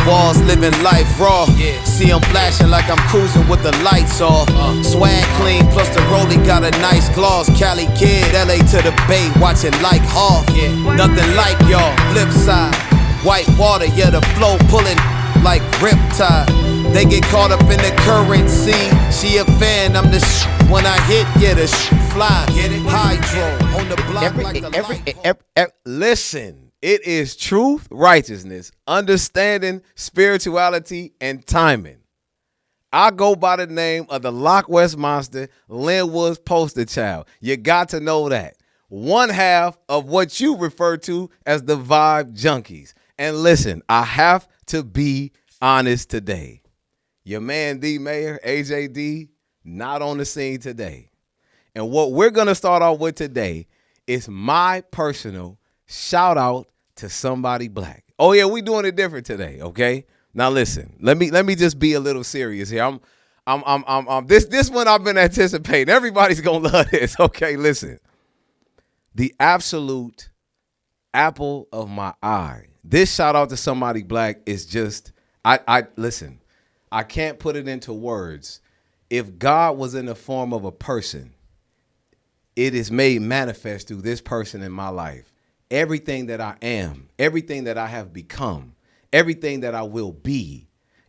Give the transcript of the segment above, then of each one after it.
walls, living life raw. See I'm flashing like I'm cruising with the lights off. Swag clean, plus the rollie got a nice gloss. Cali kid, LA to the Bay, watching like Hoff. Nothing like y'all, flip side. White water, yeah, the flow pulling like riptide. They get caught up in the currency. She a fan, I'm the when I hit, yeah, the fly. Get it? Hydro on the block like the light. Listen, it is truth, righteousness, understanding, spirituality, and timing. I go by the name of the Lock West Monster, Linwood's poster child. You got to know that. One half of what you refer to as the Vibe Junkies. And listen, I have to be honest today. Your man D Mayor, AJD, not on the scene today. And what we're going to start off with today is my personal shout out to somebody black. Oh yeah, we doing it different today, okay? Now listen, let me just be a little serious here. This one I've been anticipating. Everybody's going to love this. Okay, listen. The absolute apple of my eye. This shout out to somebody black is just I listen. I can't put it into words. If God was in the form of a person, it is made manifest through this person in my life. Everything that I am, everything that I have become, everything that I will be,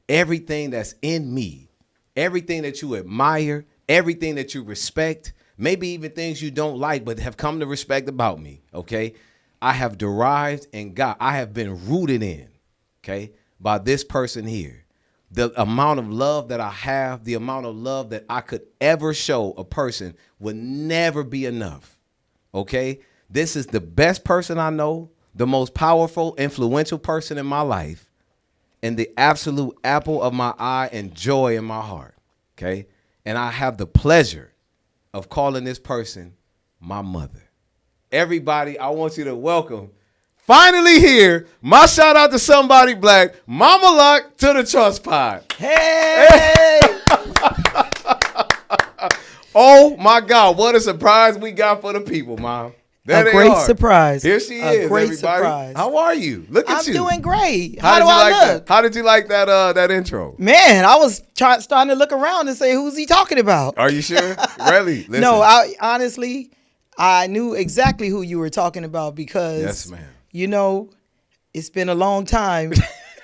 everything that's in me, everything that you admire, everything that you respect, maybe even things you don't like but have come to respect about me, okay? I have derived and I have been rooted in, okay, by this person here. The amount of love that I have, the amount of love that I could ever show a person would never be enough, okay? This is the best person I know, the most powerful, influential person in my life, and the absolute apple of my eye and joy in my heart, okay? And I have the pleasure of calling this person my mother. Everybody, I want you to welcome, finally here, my shout out to somebody black, Mama Lock to the Trust Pod. Hey! Oh my God, what a surprise we got for the people, Mom. There a great surprise. Here she is, great everybody. surprise. How are you? Look at you. I'm doing great. How do I look? How did you like that intro? Man, I was starting to look around and say, who's he talking about? Are you sure? Really? Listen. No, honestly, I knew exactly who you were talking about because, yes, ma'am. You know, it's been a long time.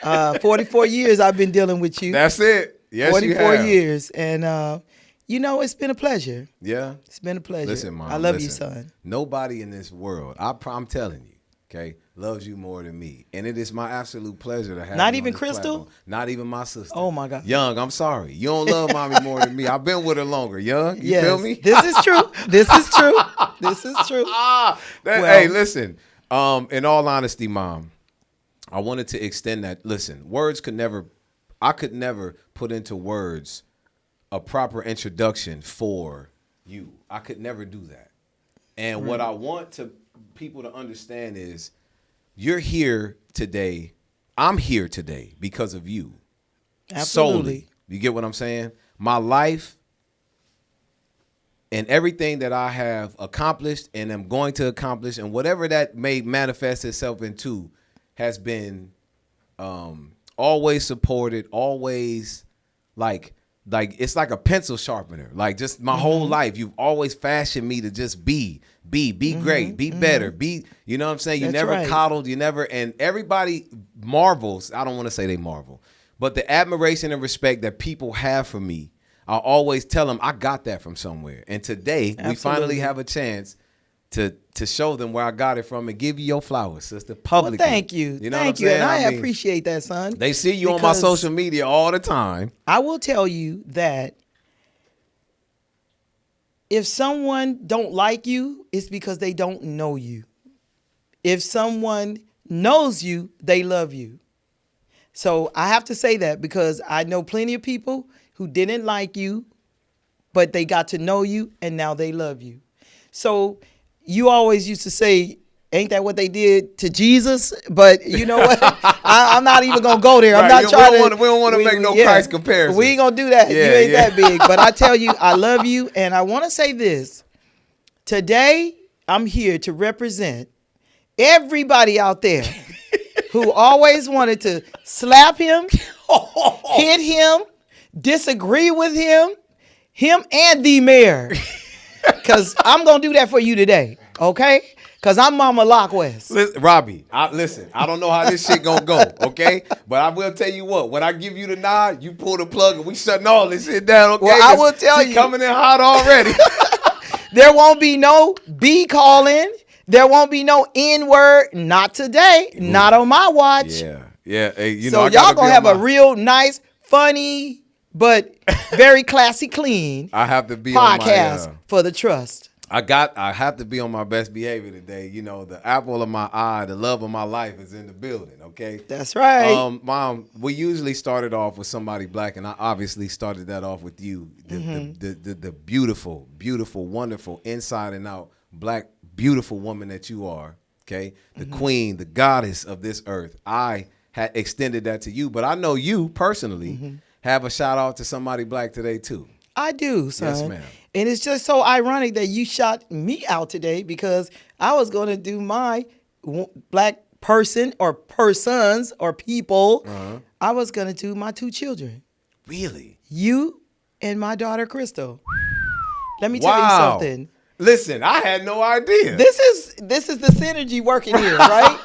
44 years I've been dealing with you. That's it. Yes, 44 years. And, you know, it's been a pleasure. Yeah. It's been a pleasure. Listen, Mom. I love you, son. Nobody in this world, I'm telling you, okay, loves you more than me. And it is my absolute pleasure to have Not you even on this Crystal? platform. Not even my sister. Oh, my God. Young, I'm sorry. You don't love Mommy more than me. I've been with her longer. Young, you feel me? This is true. This is true. This is true. Hey, listen. In all honesty, Mom, I wanted to extend that. Listen, I could never put into words a proper introduction for you. I could never do that. And what I want people to understand is you're here today. I'm here today because of you. Absolutely. Solely. You get what I'm saying? My life and everything that I have accomplished and am going to accomplish and whatever that may manifest itself into has been always supported, always like it's like a pencil sharpener. Like just my whole life, you've always fashioned me to just be great, be better, be, you know what I'm saying? You That's never right. coddled, and everybody marvels. I don't want to say they marvel, but the admiration and respect that people have for me, I always tell them I got that from somewhere. And today we finally have a chance to show them where I got it from and give you your flowers, sister, publicly. Well, thank you. You know thank what I'm you. saying? And I mean, appreciate that, son. They see you on my social media all the time. I will tell you that if someone don't like you, it's because they don't know you. If someone knows you, they love you. So I have to say that because I know plenty of people who didn't like you, but they got to know you and now they love you. So you always used to say, ain't that what they did to Jesus? But you know what? I'm not even going to go there. Right, I'm not trying to. We don't want to make no Christ comparison. We ain't going to do that. Yeah, you ain't that big. But I tell you, I love you. And I want to say this. Today, I'm here to represent everybody out there who always wanted to slap him, hit him, disagree with him and the mayor. Because I'm going to do that for you today, okay? Because I'm Mama Lock West. Listen, Robbie, listen, I don't know how this shit gonna go, okay? But I will tell you what, when I give you the nod, you pull the plug and we shutting all this shit down, okay? Well, I will tell you. Coming in hot already. There won't be no B calling. There won't be no N-word. Not today. Ooh. Not on my watch. Yeah. Hey, so y'all gonna have a real nice, funny, but very classy, clean I have to be podcast on my, for the Trust. I have to be on my best behavior today. You know, the apple of my eye, the love of my life is in the building, okay? That's right. Mom, we usually started off with somebody black, and I obviously started that off with you. The beautiful, beautiful, wonderful, inside and out, black, beautiful woman that you are, okay? The queen, the goddess of this earth. I had extended that to you, but I know you personally have a shout out to somebody black today too. I do, son. Yes, ma'am. And it's just so ironic that you shot me out today because I was going to do my black person or persons or people. I was going to do my 2 children. Really? You and my daughter, Crystal. Let me tell you something. Listen, I had no idea. This is the synergy working here, right?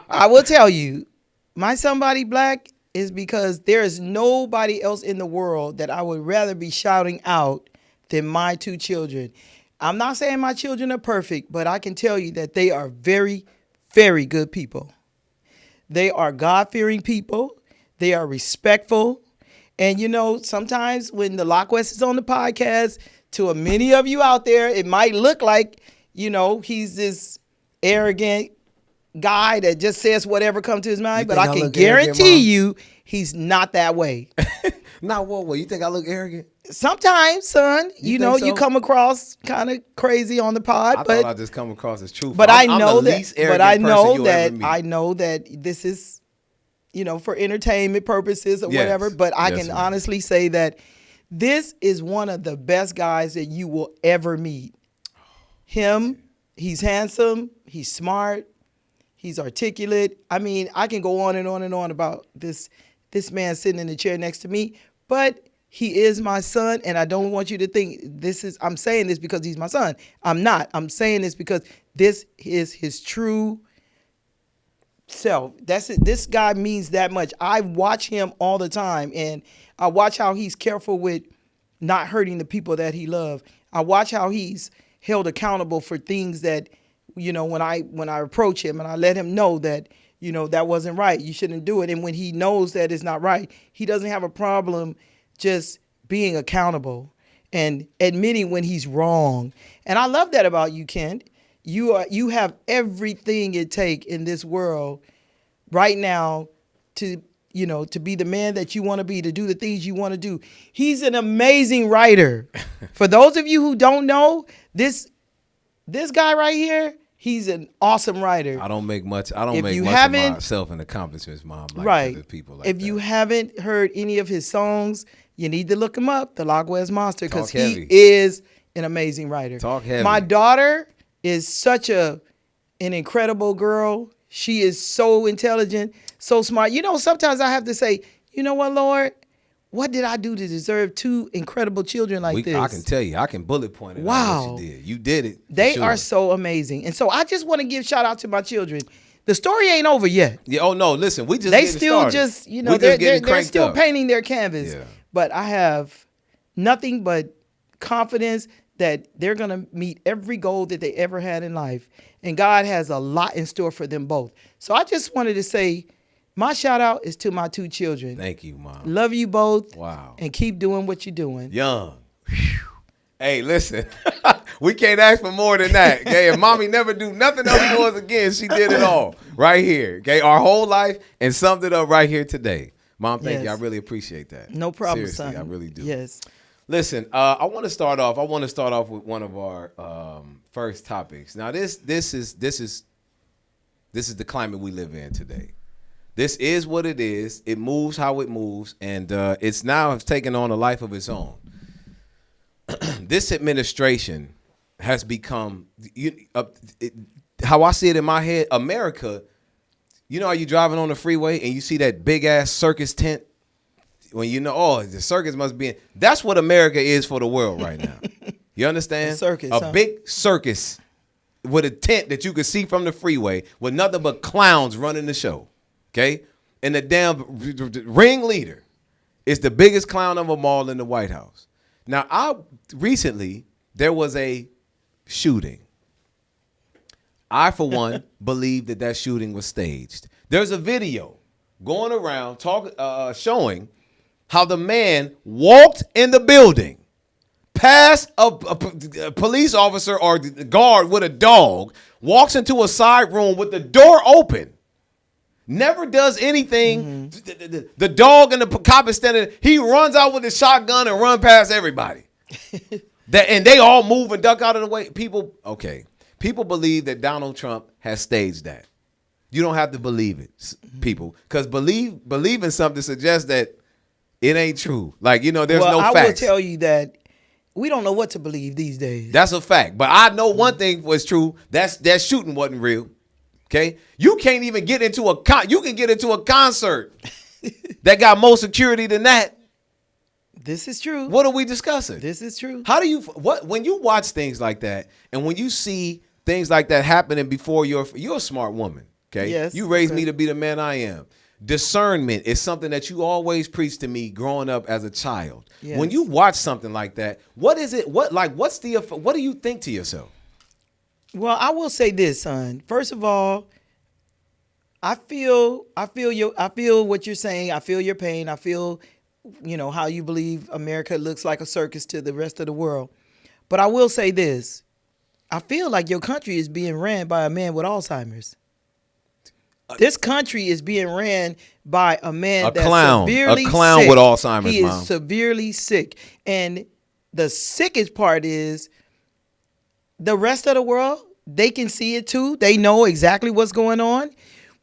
I will tell you, my somebody black is because there is nobody else in the world that I would rather be shouting out than my 2 children. I'm not saying my children are perfect, but I can tell you that they are very, very good people. They are God-fearing people. They are respectful. And, you know, sometimes when the Lock West is on the podcast, to many of you out there, it might look like, you know, he's this arrogant guy that just says whatever comes to his mind, but I can guarantee you he's not that way. Not what way? You think I look arrogant? Sometimes, son, you know, so? You come across kind of crazy on the pod. I thought I just come across as truthful. But I know that. I know that this is, you know, for entertainment purposes or whatever. But I can honestly say that this is one of the best guys that you will ever meet. Him, he's handsome, he's smart. He's articulate. I mean, I can go on and on and on about this man sitting in the chair next to me, but he is my son, and I don't want you to think I'm saying this because he's my son. I'm not. I'm saying this because this is his true self. That's it. This guy means that much. I watch him all the time, and I watch how he's careful with not hurting the people that he loves. I watch how he's held accountable for things that, you know, when I approach him and I let him know that, you know, that wasn't right. You shouldn't do it. And when he knows that it's not right, he doesn't have a problem just being accountable and admitting when he's wrong. And I love that about you, Kent. You have everything it takes in this world right now to, you know, to be the man that you want to be, to do the things you want to do. He's an amazing writer. For those of you who don't know, this guy right here, he's an awesome writer. I don't make much of myself and accomplishments, Mom. Like right. Other people like if that. you haven't heard any of his songs, you need to look him up, the Lock West Monster, because he is an amazing writer. Talk heavy. My daughter is such an incredible girl. She is so intelligent, so smart. You know, sometimes I have to say, you know what, Lord? What did I do to deserve 2 incredible children like this? I can tell you. I can bullet point it out what you did. You did it. They are so amazing. And so I just want to give shout out to my children. The story ain't over yet. Yeah. Oh, no. Listen, we just They still started. Just, you know, they're still painting their canvas. Yeah. But I have nothing but confidence that they're going to meet every goal that they ever had in life. And God has a lot in store for them both. So I just wanted to say, my shout out is to my 2 children. Thank you, Mom. Love you both. Wow. And keep doing what you're doing. Young. Hey, listen. We can't ask for more than that. Okay, if Mommy never do nothing else for us again, she did it all right here. Okay, our whole life and summed it up right here today. Mom, thank you. I really appreciate that. No problem, Seriously, son. I really do. Yes. Listen, I want to start off with one of our first topics. Now, this is the climate we live in today. This is what it is. It moves how it moves, and it's now taken on a life of its own. This administration has become, how I see it in my head, America You know how you driving on the freeway and you see that big ass circus tent? When you know, oh, the circus must be in. That's what America is for the world right now. You understand? A circus, a huh? big circus with a tent that you could see from the freeway with nothing but clowns running the show. Okay? And the damn ringleader is the biggest clown of them all in the White House. Now, recently, there was a shooting. I, for one, believe that shooting was staged. There's a video going around showing how the man walked in the building, past a police officer or the guard with a dog, walks into a side room with the door open, never does anything. Mm-hmm. The dog and the cop is standing. He runs out with his shotgun and run past everybody. And they all move and duck out of the way. People believe that Donald Trump has staged that. You don't have to believe it, people, because believing something suggests that it ain't true. Like, there's no facts. I will tell you that we don't know what to believe these days. That's a fact. But I know one thing was true. That shooting wasn't real. Okay? You can't even get into you can get into a concert that got more security than that. This is true. What are we discussing? This is true. How do you when you watch things like that and when you see things like that happening before you're a smart woman, okay? Yes. You raised me to be the man I am. Discernment is something that you always preached to me growing up as a child. Yes. When you watch something like that, what is it? What do you think to yourself? Well, I will say this, son. First of all, I feel what you're saying. I feel your pain. I feel, how you believe America looks like a circus to the rest of the world. But I will say this. I feel like your country is being ran by a man with Alzheimer's. This country is being ran by a man that's severely sick. A clown with Alzheimer's, He is Mom. severely sick. And the sickest part is the rest of the world, they can see it too. They know exactly what's going on.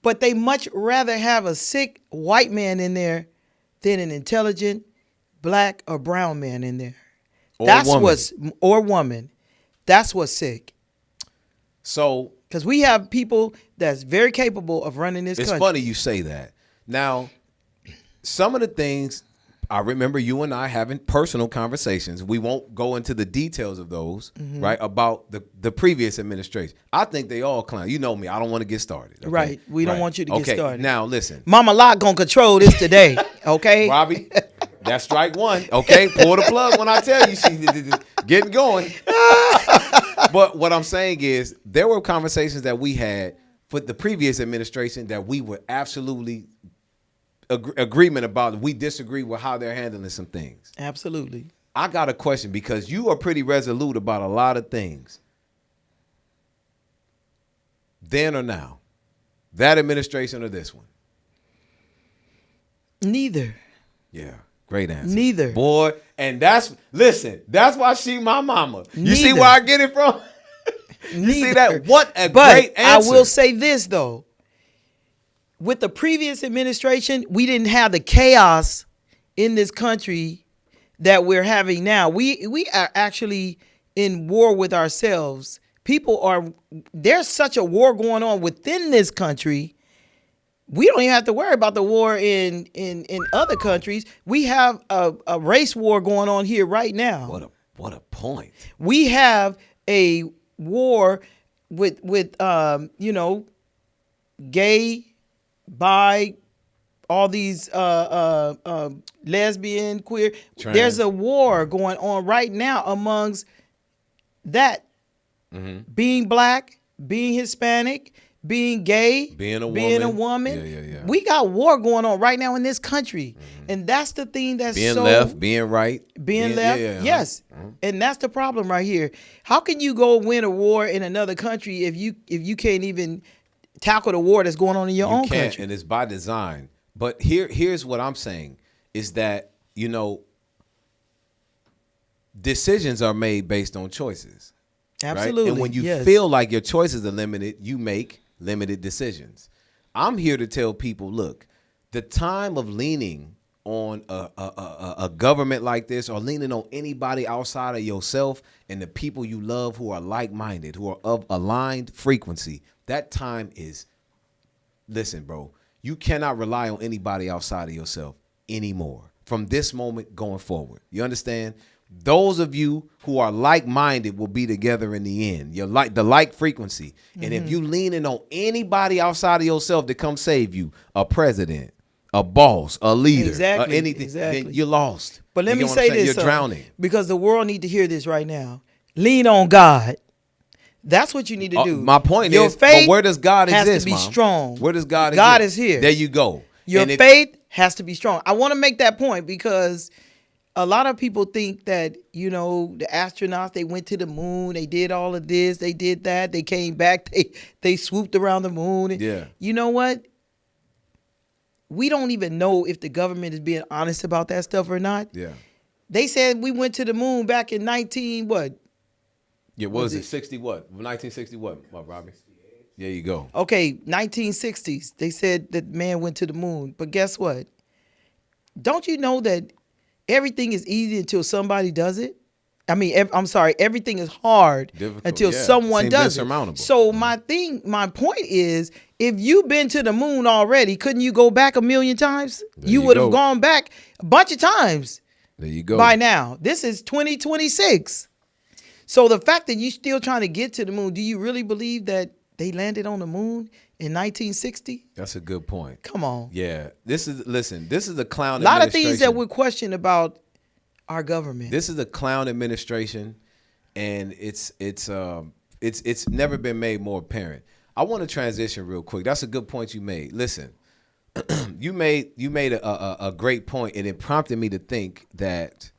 But they much rather have a sick white man in there than an intelligent black or brown man in there. Or woman. That's what's sick. So, because we have people that's very capable of running this country. It's funny you say that. Now, some of the things, I remember you and I having personal conversations. We won't go into the details of those, right, about the previous administration. I think they all clown. You know me. I don't want to get started. Okay? Right. We don't want you to get started. Now, listen. Mama Lock going to control this today, okay? Robbie, that's strike one, okay? Pull the plug when I tell you she's getting going. But what I'm saying is there were conversations that we had with the previous administration that we were absolutely agreement about. We disagree with how they're handling some things. Absolutely. I got a question because you are pretty resolute about a lot of things. Then or now? That administration or this one? Neither. Yeah. Great answer. Neither. Boy, and that's why she my mama. You Neither. see where I get it from? You see that? What a but great answer. I will say this, though. With the previous administration, we didn't have the chaos in this country that we're having now. We are actually in war with ourselves. There's such a war going on within this country. We don't even have to worry about the war in other countries. We have a race war going on here right now. What a point. We have a war with gay, bi, all these lesbian, queer. Trans. There's a war going on right now amongst that. Mm-hmm. Being black, being Hispanic, being gay, being a woman. Yeah. We got war going on right now in this country. Mm-hmm. And that's the thing that's being left, being right. Being left, yes. Mm-hmm. And that's the problem right here. How can you go win a war in another country if you can't even tackle the war that's going on in your own country? And it's by design. But here's what I'm saying is that, decisions are made based on choices. Absolutely. Right? And when you feel like your choices are limited, you make limited decisions. I'm here to tell people, look, the time of leaning on a government like this or leaning on anybody outside of yourself and the people you love who are like-minded, who are of aligned frequency, that time is listen, bro, you cannot rely on anybody outside of yourself anymore from this moment going forward. You understand? Those of you who are like-minded will be together in the end. You're like the like frequency. And if you leaning on anybody outside of yourself to come save you, a president, a boss, a leader, or anything, then you're lost. But let You me get what I'm say saying? this, You're drowning. because the world need to hear this right now. Lean on God. That's what you need to do. My point Your is, faith but where does God has exist, to be Mom? strong. Where does God exist? God is here. There you go. Your And faith has to be strong. I want to make that point because a lot of people think that, the astronauts, they went to the moon, they did all of this, they did that, they came back, they swooped around the moon. Yeah. You know what? We don't even know if the government is being honest about that stuff or not. Yeah. They said we went to the moon back in 19 what? Yeah, what was it? 60 what? 1960 what, Robbie? There you go. Okay, 1960s. They said that man went to the moon. But guess what? Don't you know that everything is easy until somebody does it? I mean, I'm sorry, everything is hard Difficult, until yeah. someone Seems does it. insurmountable. So my point is, if you've been to the moon already, couldn't you go back a million times? You would have gone back a bunch of times. There you go. By now. This is 2026. So the fact that you're still trying to get to the moon, do you really believe that they landed on the moon in 1960? That's a good point. Come on. Yeah. This is a clown A lot of administration. things that we question about our government. This is a clown administration, and it's never been made more apparent. I want to transition real quick. That's a good point you made. Listen, you made a great point, and it prompted me to think that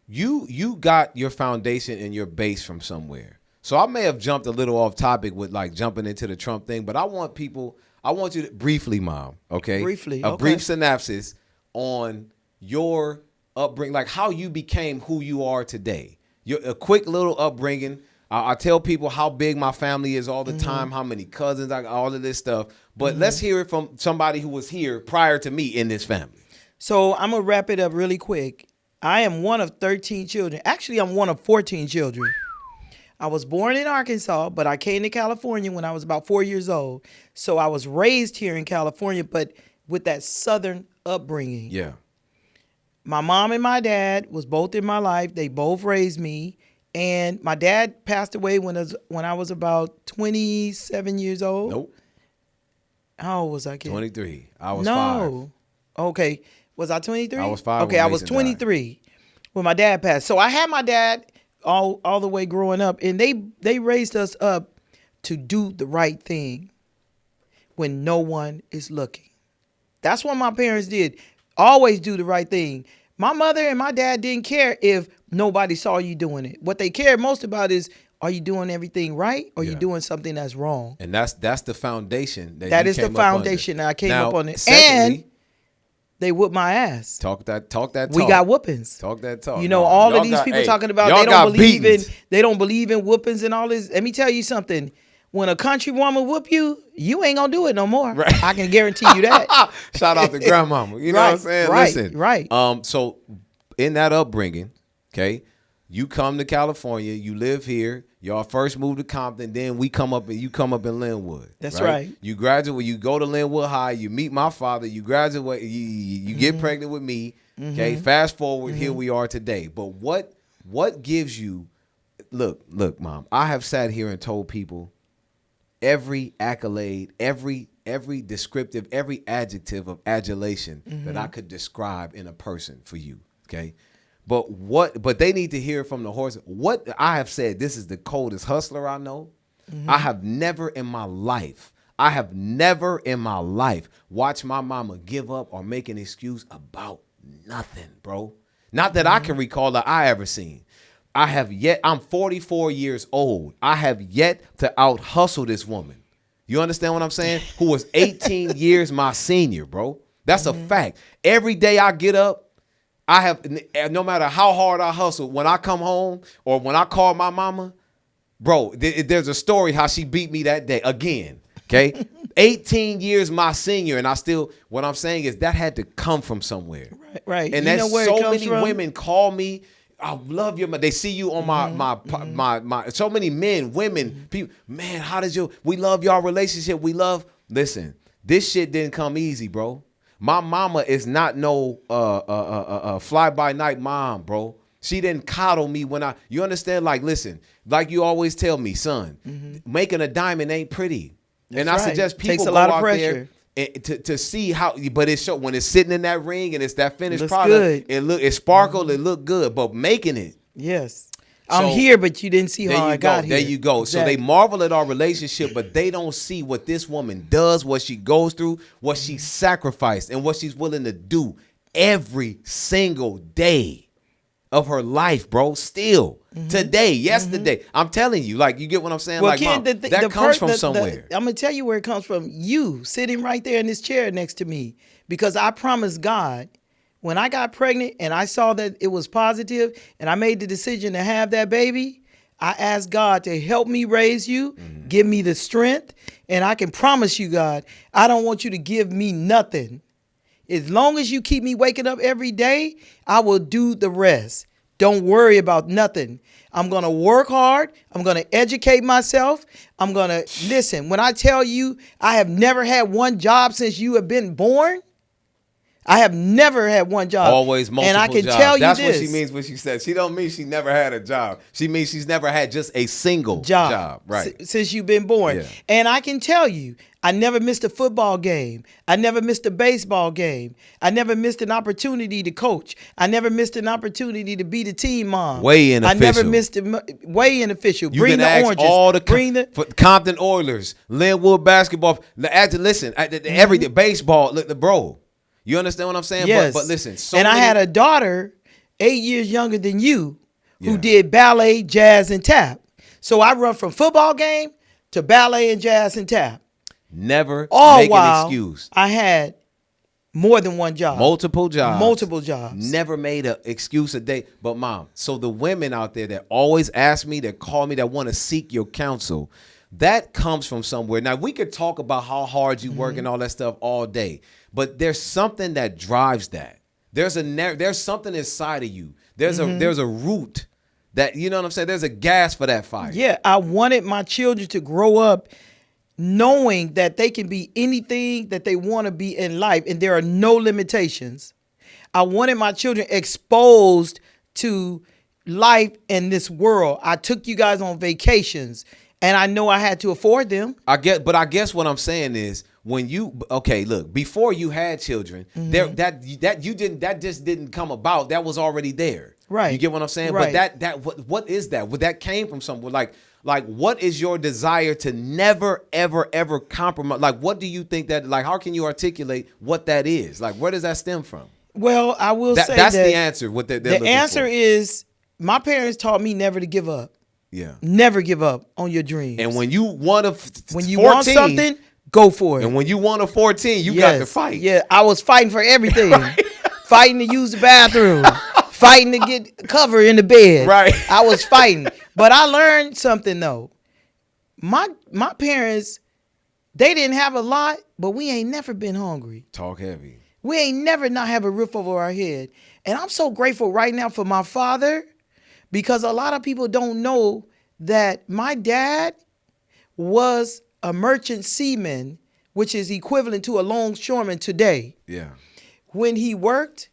you got your foundation and your base from somewhere. So I may have jumped a little off topic with like jumping into the Trump thing, but I want you to briefly, Mom, okay? Briefly, a okay. brief synopsis on your upbringing, like how you became who you are today. A quick little upbringing. I tell people how big my family is all the time, how many cousins, all of this stuff. But let's hear it from somebody who was here prior to me in this family. So I'm going to wrap it up really quick. I am one of 13 children. Actually, I'm one of 14 children. I was born in Arkansas, but I came to California when I was about 4 years old. So I was raised here in California, but with that Southern upbringing. Yeah. My mom and my dad was both in my life. They both raised me. And my dad passed away when I was about 27 years old. Nope. How old was I, kid? 23. I was No. Okay. Was I 23? I was 5 Okay, when I was Mason 23 when my dad passed. So I had my dad all the way growing up, and they raised us up to do the right thing when no one is looking. That's what my parents did. Always do the right thing. My mother and my dad didn't care if nobody saw you doing it. What they cared most about is, are you doing everything right, or you doing something that's wrong? And that's the foundation. That is the foundation that I came up on it. Secondly, and they whooped my ass. talk that talk. We got whoopings. Talk that talk. You know, No, all y'all of these got- people hey, talking about y'all they got don't believe beatings. they don't believe in whoopings and all this. Let me tell you something. When a country woman whoop you, you ain't gonna do it no more. Right. I can guarantee you that. Shout out to grandmama. You know what I'm saying? Right, Listen. right. So in that upbringing, okay, you come to California, you live here, y'all first move to Compton, then you come up in Linwood. That's right. You graduate, you go to Linwood High, you meet my father, you graduate, you get pregnant with me. Okay. Fast forward, here we are today. But what gives you look, Mom, I have sat here and told people every accolade, every descriptive, every adjective of adulation that I could describe in a person for you. Okay. But they need to hear from the horse. What I have said, this is the coldest hustler I know. I have never in my life watched my mama give up or make an excuse about nothing, bro. Not that I can recall that I ever seen. I'm 44 years old. I have yet to out hustle this woman. You understand what I'm saying? Who was 18 years my senior, bro. That's a fact. Every day I get up, I have, no matter how hard I hustle, when I come home or when I call my mama, bro, there's a story how she beat me that day again. Okay. 18 years my senior. And what I'm saying is that had to come from somewhere. Right. And You that's know where it so comes many from? women call me. I love your. They see you on my. So many men, women, people. Man, how does you? We love y'all relationship. We love. Listen, this shit didn't come easy, bro. My mama is not no fly by night mom, bro. She didn't coddle me when you understand? Like, listen, like you always tell me, son, making a diamond ain't pretty. And I suggest people Takes a go lot of out pressure. there to see how, but it's so when it's sitting in that ring and it's that finished Looks product, good. it sparkled, it looked good, but making it. Yes. So, I'm here, but you didn't see how I got here. There you go. Exactly. So they marvel at our relationship, but they don't see what this woman does, what she goes through, what she sacrificed, and what she's willing to do every single day of her life, bro. Still today, yesterday. I'm telling you, like, you get what I'm saying? Well, like, Ken, Mom, that comes from somewhere. I'm gonna tell you where it comes from. You sitting right there in this chair next to me, because I promised God when I got pregnant and I saw that it was positive and I made the decision to have that baby. I asked God to help me raise you, give me the strength, and I can promise you, God, I don't want you to give me nothing. As long as you keep me waking up every day, I will do the rest. Don't worry about nothing. I'm going to work hard. I'm going to educate myself. I'm going to listen. When I tell you I have never had one job since you have been born, I have never had one job. Always multiple and I can jobs. tell you That's this. what she means when she said. She don't mean she never had a job. She means she's never had just a single job. Right. Since you've been born. Yeah. And I can tell you, I never missed a football game. I never missed a baseball game. I never missed an opportunity to coach. I never missed an opportunity to be the team mom. Weigh-in official. I never missed a weigh-in official. You Bring can the ask oranges. all the Bring the for Compton Oilers, Linwood basketball. Listen, everything, baseball. Look, bro. You understand what I'm saying? Yes. But listen. I had a daughter 8 years younger than you who did ballet, jazz, and tap. So I run from football game to ballet and jazz and tap. Never All make while an excuse. I had more than one job. Multiple jobs. Multiple jobs. Never made an excuse a day. But Mom, so the women out there that always ask me, that call me, that want to seek your counsel, that comes from somewhere. Now, we could talk about how hard you work and all that stuff all day, but there's something that drives that. There's something inside of you. There's a root that, you know what I'm saying? There's a gas for that fire. Yeah, I wanted my children to grow up knowing that they can be anything that they want to be in life and there are no limitations. I wanted my children exposed to life in this world. I took you guys on vacations and I know I had to afford them. I guess what I'm saying is, when you look, before you had children, that just didn't come about. That was already there. Right. You get what I'm saying? Right. But what is that? Well, that came from somewhere. Like what is your desire to never ever ever compromise? Like, what do you think that, like, how can you articulate what that is? Like, where does that stem from? Well, I will say that's the answer. What they're the looking answer for. is my parents taught me never to give up. Yeah. Never give up on your dreams. And when you want when you want something, go for it. And when you want a 14, you got to fight. Yeah, I was fighting for everything. Fighting to use the bathroom. Fighting to get cover in the bed. Right. I was fighting. But I learned something though. My parents, they didn't have a lot, but we ain't never been hungry. Talk heavy. We ain't never not have a roof over our head. And I'm so grateful right now for my father, because a lot of people don't know that my dad was a merchant seaman, which is equivalent to a longshoreman today. Yeah. When he worked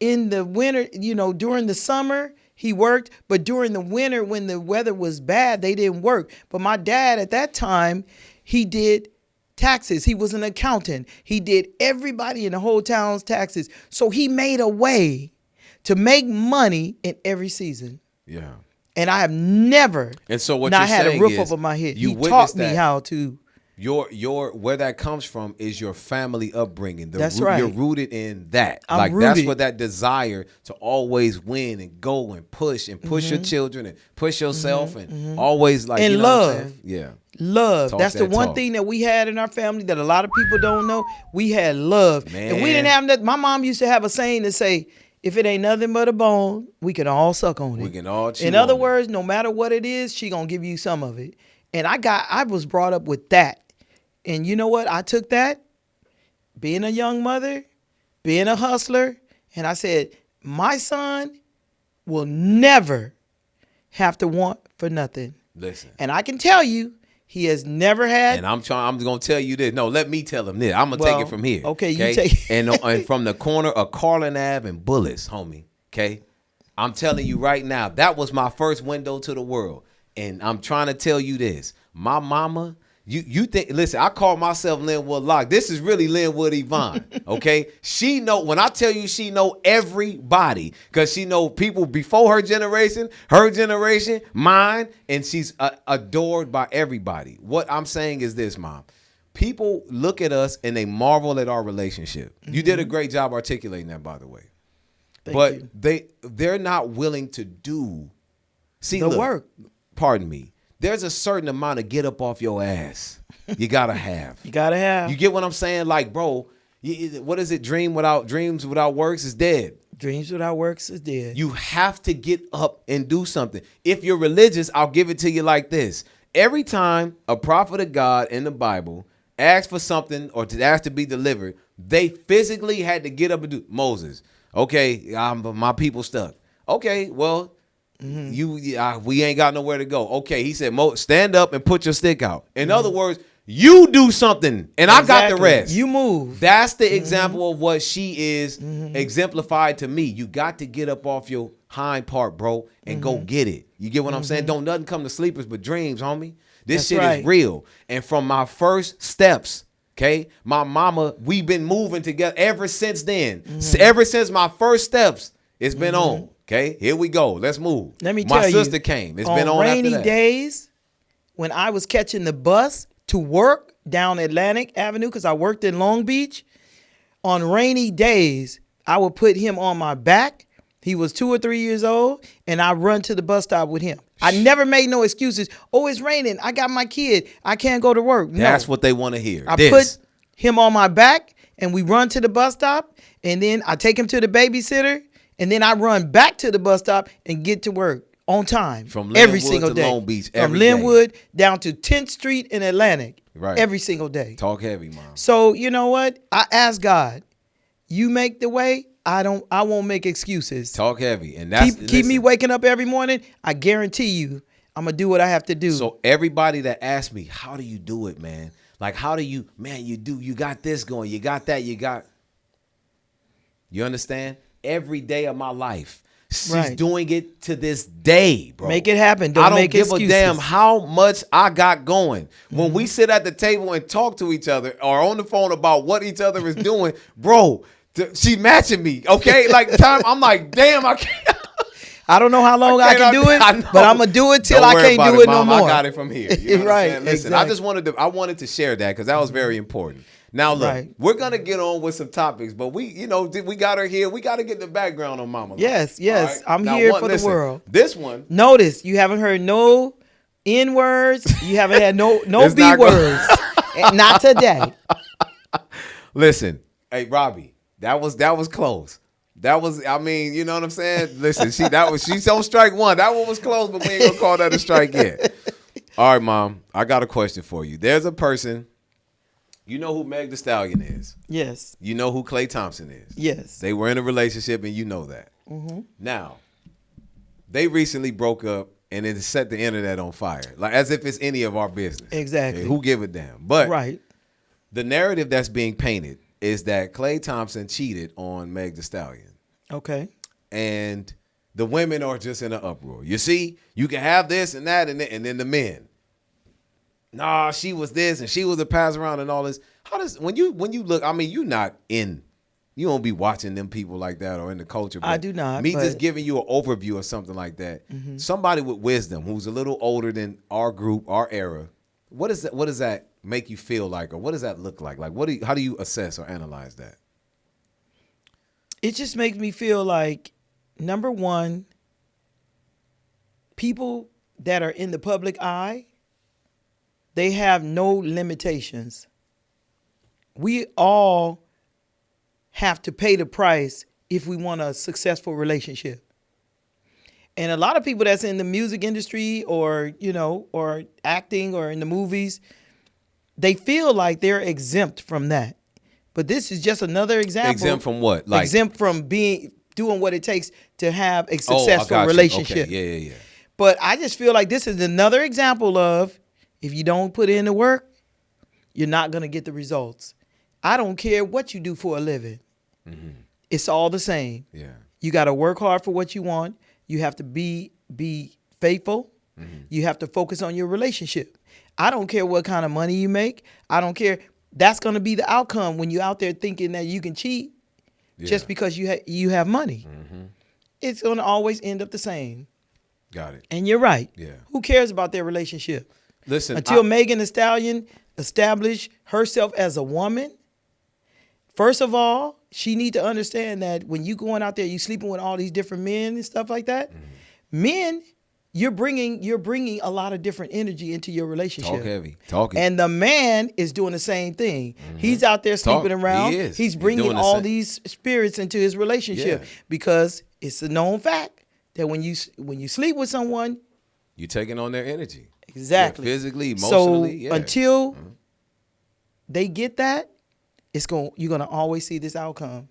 in the winter, during the summer, he worked, but during the winter when the weather was bad, they didn't work. But my dad at that time, he did taxes. He was an accountant. He did everybody in the whole town's taxes. So he made a way to make money in every season. Yeah. And I have never and so what not you're had a saying roof is over my head. You He taught me that. how to. Your where that comes from is your family upbringing. That's right. You're rooted in that. I'm That's rooted. what that desire to always win and go and push your children and push yourself and always like And you know love. what I'm saying? Yeah. Love. Talk That's the that one talk. thing that we had in our family that a lot of people don't know. We had love. Man. And we didn't have nothing. My mom used to have a saying to say, if it ain't nothing but a bone, we can all suck on it. We can all chew In other on it. words, no matter what it is, she gonna give you some of it. And I was brought up with that. And you know what? I took that, being a young mother, being a hustler, and I said, my son will never have to want for nothing. Listen. And I can tell you, he has never had. And I'm going to tell you this. No, let me tell him this. I'm going to take it from here. Okay, you take it. And from the corner of Carlin Ave and Bullis, homie. Okay? I'm telling you right now, that was my first window to the world. And I'm trying to tell you this. My mama, you think, listen, I call myself Linwood Lock. This is really Linwood Yvonne, okay? She know, when I tell you she know everybody, because she know people before her generation, mine, and she's adored by everybody. What I'm saying is this, Mom. People look at us and they marvel at our relationship. Mm-hmm. You did a great job articulating that, by the way. Thank you. They're not willing to do the work. Pardon me. There's a certain amount of get up off your ass you gotta have. You gotta have. You get what I'm saying? Like, bro, what is it? Dreams without works is dead. Dreams without works is dead. You have to get up and do something. If you're religious, I'll give it to you like this. Every time a prophet of God in the Bible asked for something or to ask to be delivered, they physically had to get up and do. Moses, okay, my people stuck. Okay, well, we ain't got nowhere to go. Okay, he said, stand up and put your stick out. In other words, you do something, and I got the rest. You move. That's the example of what she is exemplified to me. You got to get up off your hind part, bro, and go get it. You get what I'm saying? Don't nothing come to sleepers but dreams, homie. This shit is real. And from my first steps, okay, my mama, we've been moving together ever since then. Ever since my first steps, it's been on. Okay, here we go. Let's move. Let me tell you. My sister came. It's been on after that. On rainy days, when I was catching the bus to work down Atlantic Avenue, because I worked in Long Beach, on rainy days, I would put him on my back. He was 2 or 3 years old, and I run to the bus stop with him. I never made no excuses. Oh, it's raining. I got my kid. I can't go to work. No. That's what they want to hear. I put him on my back, and we run to the bus stop, and then I take him to the babysitter, and then I run back to the bus stop and get to work on time. From every Linwood single to day. Long Beach From Linwood down to 10th Street in Atlantic. Right. Every single day. Talk heavy, Mom. So you know what? I ask God, you make the way. I won't make excuses. Talk heavy. And that's keep me waking up every morning. I guarantee you I'm gonna do what I have to do. So everybody that asks me, how do you do it, man? Like, how do you, man, you got this going, you got that, you understand? Every day of my life. She's doing it to this day, bro. Make it happen. Don't make excuses. I don't give a damn how much I got going. When we sit at the table and talk to each other or on the phone about what each other is doing, bro, she matching me, okay? Like, I'm like, damn, I can't. I don't know how long I can do it, but I'm gonna do it till I can't do it no more. I got it from here. You know right. Listen, exactly. I wanted to share that because that was very important. Now look, we're gonna get on with some topics, but we got her here. We got to get the background on Mama. Yes. Right? I'm here for the world. This one. Notice you haven't heard no N words. You haven't had no B words. Not today. Listen, hey Robbie, that was close. That was, I mean, you know what I'm saying? Listen, she's on strike one. That one was close, but we ain't gonna call that a strike yet. All right, Mom, I got a question for you. There's a person. You know who Meg Thee Stallion is? Yes. You know who Klay Thompson is? Yes. They were in a relationship, and you know that. Now, they recently broke up, and it set the internet on fire, like as if it's any of our business. Exactly. Okay, who give a damn? But the narrative that's being painted is that Klay Thompson cheated on Meg Thee Stallion. Okay. And the women are just in an uproar. You see, you can have this and that, and then the men. Nah, she was this and she was a pass around and all this. How does when you look? I mean, you don't be watching them people like that or in the culture. But I do not. Me just giving you an overview or something like that. Somebody with wisdom who's a little older than our group, our era. What does that make you feel like, or what does that look like? Like, how do you assess or analyze that? It just makes me feel like, number one, people that are in the public eye, they have no limitations. We all have to pay the price if we want a successful relationship. And a lot of people that's in the music industry or acting or in the movies, they feel like they're exempt from that. But this is just another example. Exempt from what? Like, exempt from being doing what it takes to have a I successful got you. relationship. Okay. Yeah. But I just feel like this is another example of if you don't put in the work, you're not going to get the results. I don't care what you do for a living. It's all the same. Yeah. You got to work hard for what you want. You have to be faithful. You have to focus on your relationship. I don't care what kind of money you make. I don't care. That's going to be the outcome when you're out there thinking that you can cheat just because you have money. It's going to always end up the same. Got it. And you're right. Yeah. Who cares about their relationship? Listen, Until Megan Thee Stallion established herself as a woman, first of all, she need to understand that when you going out there, you sleeping with all these different men and stuff like that. Men, you're bringing a lot of different energy into your relationship. Talk heavy. Talking. And the man is doing the same thing. He's out there sleeping around. He is. He's He's bringing doing the all same. these spirits into his relationship Yeah. because it's a known fact that when you sleep with someone, you taking on their energy. exactly, Yeah, physically, emotionally. So until they get that, you're gonna always see this outcome.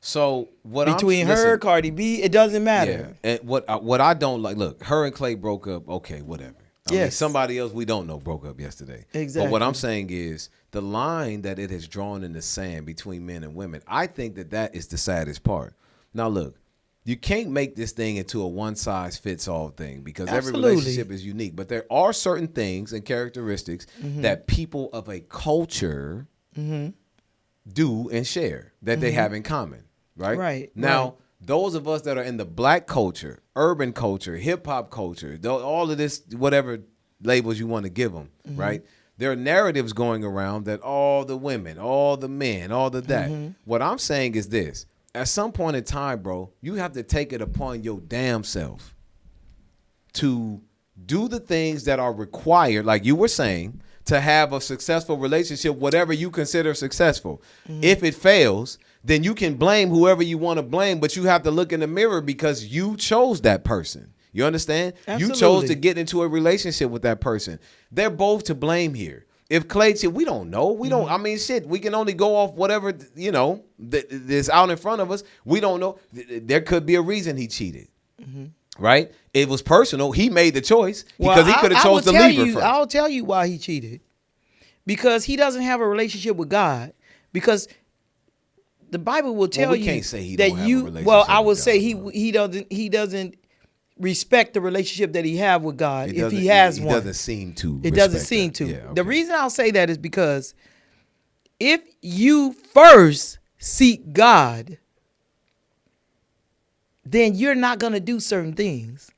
So what Between her, Cardi B, it doesn't matter. Yeah, and what I don't like, look, her and Clay broke up. Okay, whatever. I mean, Yes. somebody else we don't know broke up yesterday. Exactly. But what I'm saying is the line that it has drawn in the sand between men and women. I think that is the saddest part. Now, look, you can't make this thing into a one size fits all thing because Absolutely. every relationship is unique. But there are certain things and characteristics that people of a culture do and share that they have in common. Right. Now, those of us that are in the black culture, urban culture, hip hop culture, all of this, whatever labels you want to give them, right? There are narratives going around that all the women, all the men, all the that. What I'm saying is this. At some point in time, bro, you have to take it upon your damn self to do the things that are required, like you were saying, to have a successful relationship, whatever you consider successful. If it fails, then you can blame whoever you want to blame, but you have to look in the mirror because you chose that person. You understand? Absolutely. You chose to get into a relationship with that person. They're both to blame here. If Clay cheated, we don't know. We don't. I mean, shit. We can only go off whatever that's out in front of us. We don't know. There could be a reason he cheated, right? It was personal. He made the choice because he could have chose to leave her first. I'll tell you why he cheated. Because he doesn't have a relationship with God. Because the Bible will tell we you can't say he that don't have a you. relationship Well, I with would God, say bro. he doesn't respect the relationship that he have with God if he He has one. doesn't seem to. It doesn't respect seem that. to. Yeah, okay. The reason I'll say that is because if you first seek God, then you're not going to do certain things.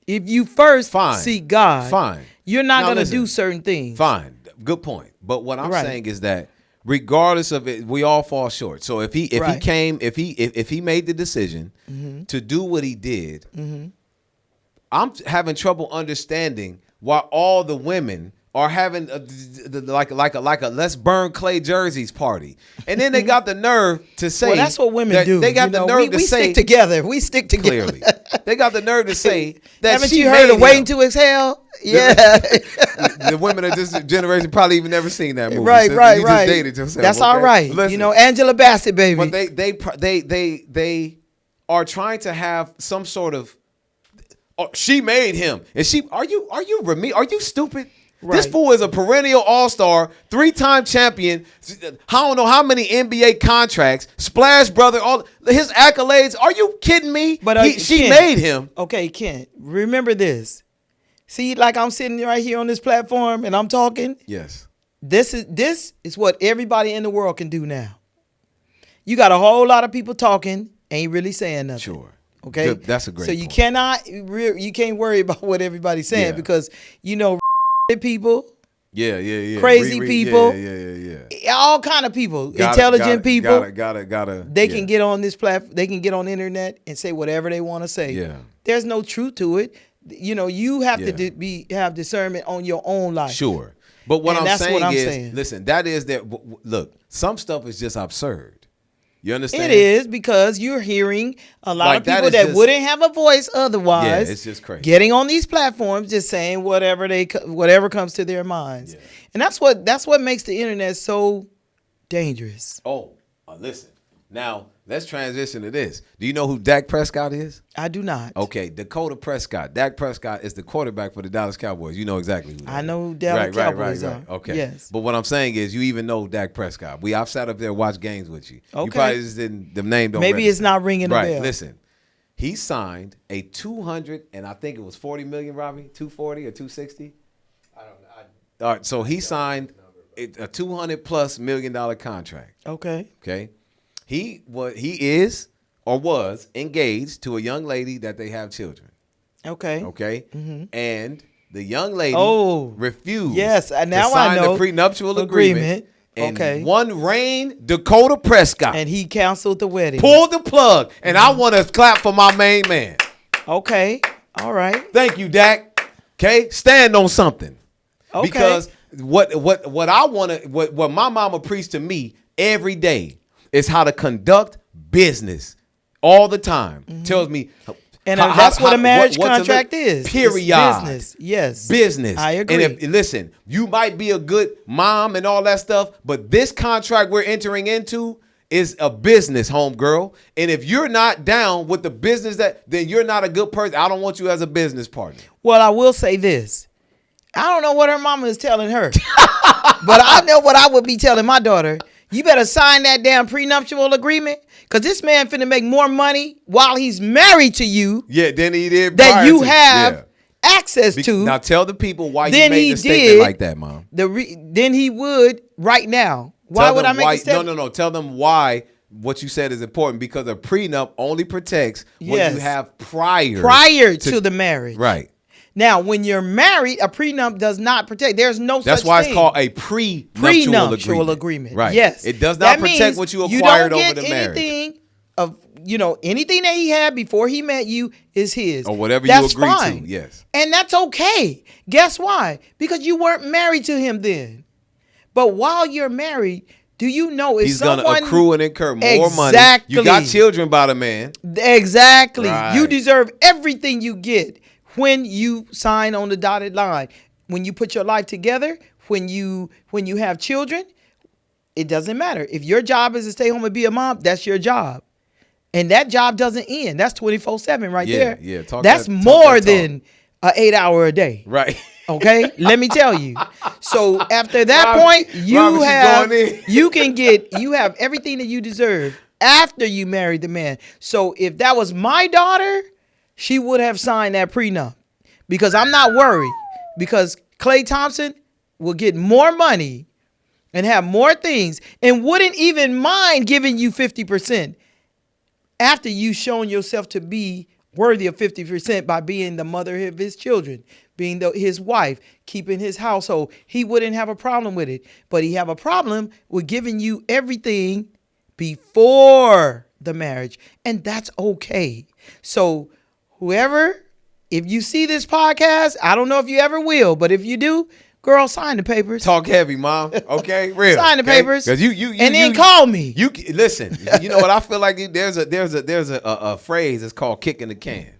If you first seek God, you're not going to do certain things. Fine. Good point. But what I'm Right. saying is that regardless of it, we all fall short. So if he made the decision to do what he did, I'm having trouble understanding why all the women are having like a let's burn Clay jerseys party, and then they got the nerve to say, Well, that's what women do. They got the nerve to we say stick together. We stick together. clearly. They got the nerve to say that Haven't she you heard made of Waiting him. to Exhale? Yeah. The women of this generation probably even never seen that movie. Right. You just dated yourself. That's okay? all right. Listen, Angela Bassett, baby. but they are trying to have some sort of. Oh, she made him, and she. Are you stupid? This Right. fool is a perennial all-star, 3-time champion. I don't know how many NBA contracts. Splash Brother, all his accolades. Are you kidding me? But she Ken, made him. Okay, Ken, remember this. See, like I'm sitting right here on this platform and I'm talking. Yes. This is what everybody in the world can do now. You got a whole lot of people talking, ain't really saying nothing. Sure. Okay, Good. That's a great. So you point. you can't worry about what everybody's saying Yeah. because people, Yeah. Crazy people. Yeah. all kind of people, intelligent people. Gotta. They can get on this platform. They can get on the internet and say whatever they want to say. Yeah. There's no truth to it. You have Yeah. to have discernment on your own life. Sure. But what And I'm that's saying what I'm is, saying. listen, that is that. Look, some stuff is just absurd. You understand? It is because you're hearing a lot Like, of that people is that just- wouldn't have a voice otherwise. Yeah, it's just crazy. Getting on these platforms, just saying whatever comes to their minds, Yeah. and that's what makes the internet so dangerous. Oh, listen. Now, let's transition to this. Do you know who Dak Prescott is? I do not. Okay, Dakota Prescott. Dak Prescott is the quarterback for the Dallas Cowboys. You know exactly who that I is. know who Dallas Cowboys are. Okay. Yes. But what I'm saying is you even know Dak Prescott. I've sat up there and watched games with you. You Okay. probably just didn't, the name don't Maybe register. it's not ringing a Right, bell. listen. He signed a 200, and I think it was 40 million, Robbie? 240 or 260? I don't know. All right, so he signed a $200+ million contract. Okay. Okay, he is or was engaged to a young lady that they have children. Okay. Okay, and the young lady refused. Yes, now to sign I know. the prenuptial agreement. And Okay. one reign Dakota Prescott And he canceled the wedding. pulled the plug, and I want to clap for my main man. Okay. All right. Thank you, Dak. Okay, stand on something. Okay. Because what I want to what my mama preached to me every day is how to conduct business all the time. Tells me, And how- that's what a how- marriage what to contract live. is. Period. It's business. Yes. Business. I agree. And listen, you might be a good mom and all that stuff, but this contract we're entering into is a business, homegirl. And if you're not down with the business then you're not a good person. I don't want you as a business partner. Well, I will say this. I don't know what her mama is telling her, but I know what I would be telling my daughter. You better sign that damn prenuptial agreement, because this man finna make more money while he's married to you Yeah, then he did that prior you to- have yeah. access to. Now tell the people why you Then made he the statement did like that, Mom. Then he would right now. Why Tell would I them make why, a step? No. Tell them why what you said is important, because a prenup only protects what Yes. you have prior to the marriage. Right. Now, when you're married, a prenup does not protect. There's no That's such why thing. it's called a prenuptial agreement. Right. Yes. It does not That protect means what you acquired don't over get the marriage. anything of, anything that he had before he met you is his. Or whatever That's you agreed fine. to. Yes. And that's okay. Guess why? Because you weren't married to him then. But while you're married, do you know if He's someone going to accrue and incur more money. Exactly. You got children by the man. Exactly. Right. You deserve everything you get when you sign on the dotted line. When you put your life together, when you have children, it doesn't matter. If your job is to stay home and be a mom, that's your job. And that job doesn't end. That's 24/7 right Yeah, there. yeah. That's more than an 8-hour a day. Right. Okay, let me tell you. So after that Robert- point, Robert, she's going in. you have everything that you deserve after you married the man. So if that was my daughter, she would have signed that prenup, because I'm not worried, because Klay Thompson will get more money and have more things and wouldn't even mind giving you 50% after you've shown yourself to be worthy of 50% by being the mother of his children, being his wife, keeping his household. He wouldn't have a problem with it, but he have a problem with giving you everything before the marriage, and that's okay. So whoever, if you see this podcast, I don't know if you ever will, but if you do, girl, sign the papers. Talk heavy, Mom. Okay, real. Sign the papers. Because then call me. You listen. You know what I feel like? There's a phrase that's called kicking the can.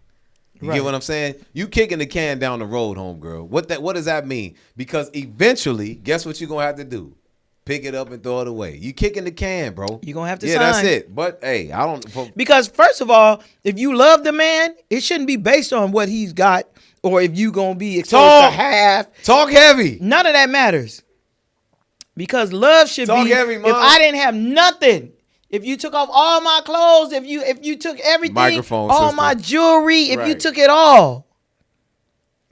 You Right. get what I'm saying? You kicking the can down the road, homegirl. What does that mean? Because eventually, guess what you're gonna have to do? Pick it up and throw it away. You kicking the can, bro. You're gonna have to yeah, sign. that's it. But hey, I don't. Because first of all, if you love the man, it shouldn't be based on what he's got, or if you gonna be exposed to half. Talk heavy. None of that matters. Because love should Talk be. heavy, Mom. If I didn't have nothing, if you took off all my clothes, if you took everything, Microphone all system. my jewelry, if you Right. took it all,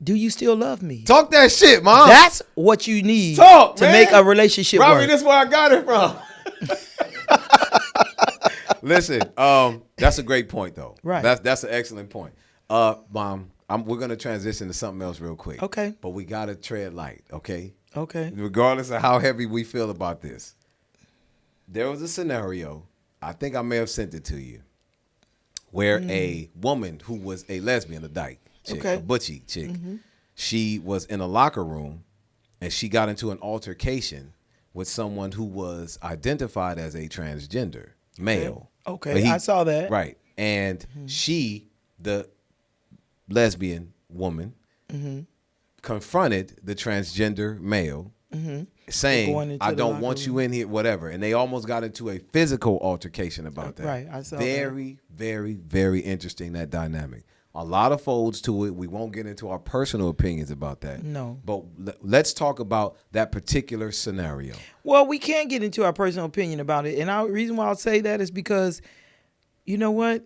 do you still love me? Talk that shit, Mom. That's what you need Talk, to man. make a relationship Robbie, work. this is where I got it from. Listen, that's a great point, though. Right. That's an excellent point. Mom, we're gonna transition to something else real quick. Okay. But we gotta tread light, okay? Okay. Regardless of how heavy we feel about this, there was a scenario. I think I may have sent it to you, where a woman who was a lesbian, a dyke chick, Okay. a butchie chick, she was in a locker room and she got into an altercation with someone who was identified as a transgender male. Okay, But I saw that. Right. And she, the lesbian woman, confronted the transgender male saying, I don't want you in here, whatever. And they almost got into a physical altercation about that. Right, I saw very, very, very interesting, that dynamic. A lot of folds to it. We won't get into our personal opinions about that. No. But let's talk about that particular scenario. Well, we can't get into our personal opinion about it. And the reason why I'll say that is because, you know what?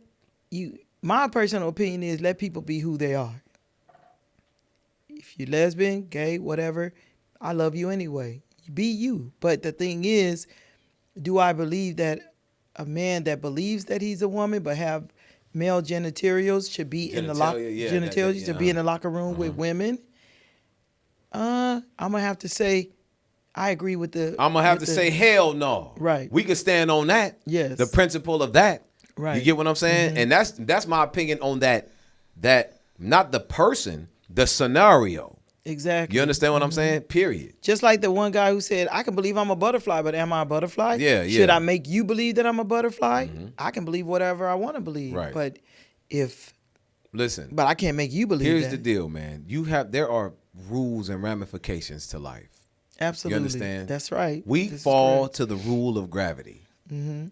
My personal opinion is let people be who they are. If you're lesbian, gay, whatever, I love you anyway. Be you. But the thing is, do I believe that a man that believes that he's a woman but have male genitals should be in the locker room with women? I'm gonna have to say I agree with the. I'm gonna have to say hell no. Right. We can stand on that. Yes. The principle of that. Right. You get what I'm saying? And that's my opinion on that. That not the person, the scenario. Exactly. You understand what I'm saying? Period. Just like the one guy who said, I can believe I'm a butterfly, but am I a butterfly? Yeah. Should I make you believe that I'm a butterfly? I can believe whatever I want to believe. Right. But Listen. I can't make you believe that. Here's the deal, man. There are rules and ramifications to life. Absolutely. You understand? That's right. We fall to the rule of gravity.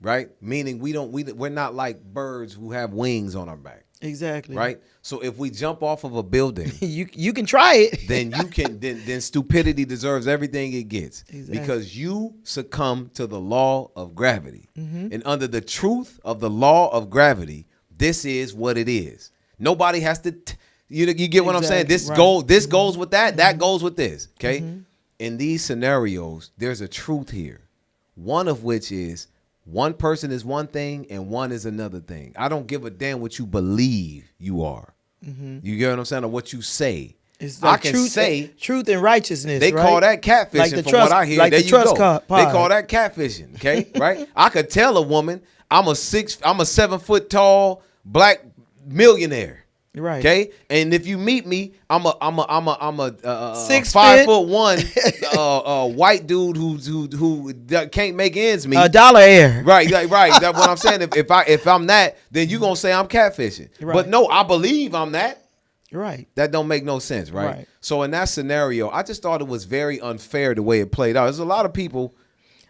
Right? Meaning we're not like birds who have wings on our back. Exactly. Right? So if we jump off of a building, you can try it. then you can then stupidity deserves everything it gets. Exactly. Because you succumb to the law of gravity. And under the truth of the law of gravity, this is what it is. Nobody has to you get what I'm saying? This goes with that goes with this. Okay? In these scenarios, there's a truth here. One of which is one person is one thing and one is another thing. I don't give a damn what you believe you are. You get what I'm saying? Or what you say. It's like I can say truth and righteousness. They call that catfishing like from what I hear. Like there the you trust go. pod. They call that catfishing. Okay, right? I could tell a woman I'm a 7 foot tall black millionaire. Right. Okay. And if you meet me, I'm a 6 5'1" white dude who can't make ends meet. A dollar air. Right. That's what I'm saying. If I'm that, then you gonna say I'm catfishing. Right. But no, I believe I'm that. Right. That don't make no sense, right? Right. So in that scenario, I just thought it was very unfair the way it played out. There's a lot of people.